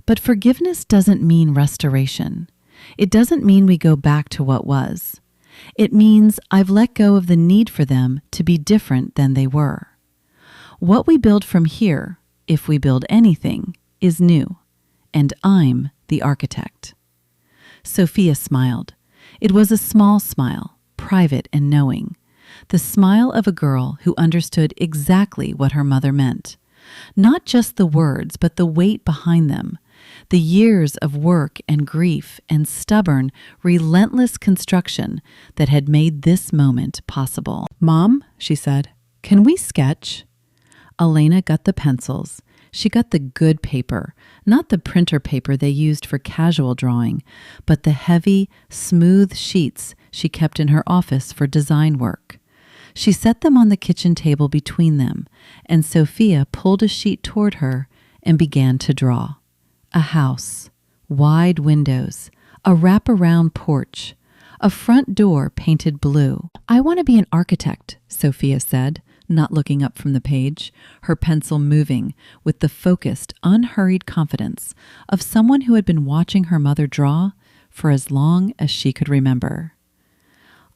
But forgiveness doesn't mean restoration. It doesn't mean we go back to what was. It means I've let go of the need for them to be different than they were. What we build from here, if we build anything, is new, and I'm the architect. Sophia smiled. It was a small smile, private and knowing, the smile of a girl who understood exactly what her mother meant. Not just the words, but the weight behind them, the years of work and grief and stubborn, relentless construction that had made this moment possible. "Mom," she said, "can we sketch?" Elena got the pencils. She got the good paper, not the printer paper they used for casual drawing, but the heavy, smooth sheets she kept in her office for design work. She set them on the kitchen table between them, and Sophia pulled a sheet toward her and began to draw. A house, wide windows, a wraparound porch, a front door painted blue. "I want to be an architect," Sophia said, not looking up from the page, her pencil moving with the focused, unhurried confidence of someone who had been watching her mother draw for as long as she could remember.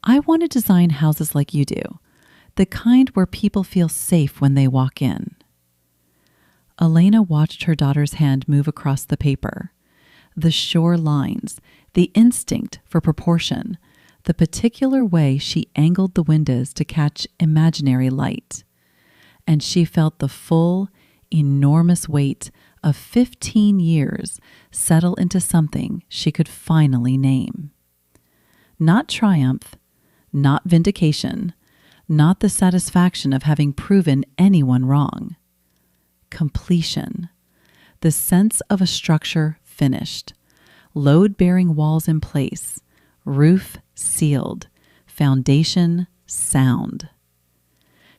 I want to design houses like you do, the kind where people feel safe when they walk in. Elena watched her daughter's hand move across the paper. The sure lines, the instinct for proportion, the particular way she angled the windows to catch imaginary light. And she felt the full, enormous weight of 15 years settle into something she could finally name. Not triumph, not vindication, not the satisfaction of having proven anyone wrong. Completion, the sense of a structure finished, load-bearing walls in place, roof sealed, foundation sound.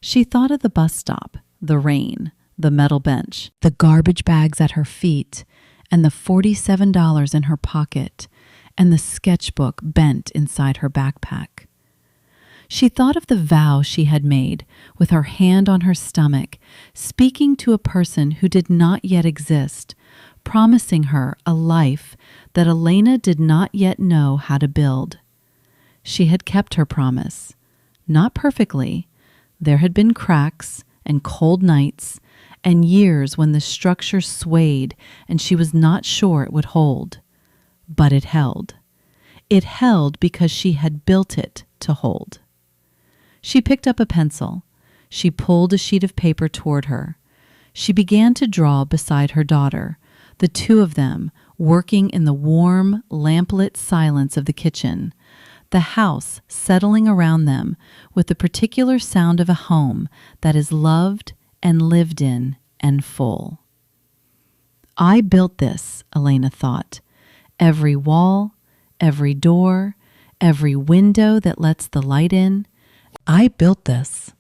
She thought of the bus stop, the rain, the metal bench, the garbage bags at her feet, and the $47 in her pocket, and the sketchbook bent inside her backpack. She thought of the vow she had made with her hand on her stomach, speaking to a person who did not yet exist, promising her a life that Elena did not yet know how to build. She had kept her promise. Not perfectly. There had been cracks and cold nights and years when the structure swayed and she was not sure it would hold. But it held. It held because she had built it to hold. She picked up a pencil. She pulled a sheet of paper toward her. She began to draw beside her daughter, the two of them working in the warm, lamplit silence of the kitchen, the house settling around them with the particular sound of a home that is loved and lived in and full. I built this, Elena thought. Every wall, every door, every window that lets the light in. I built this.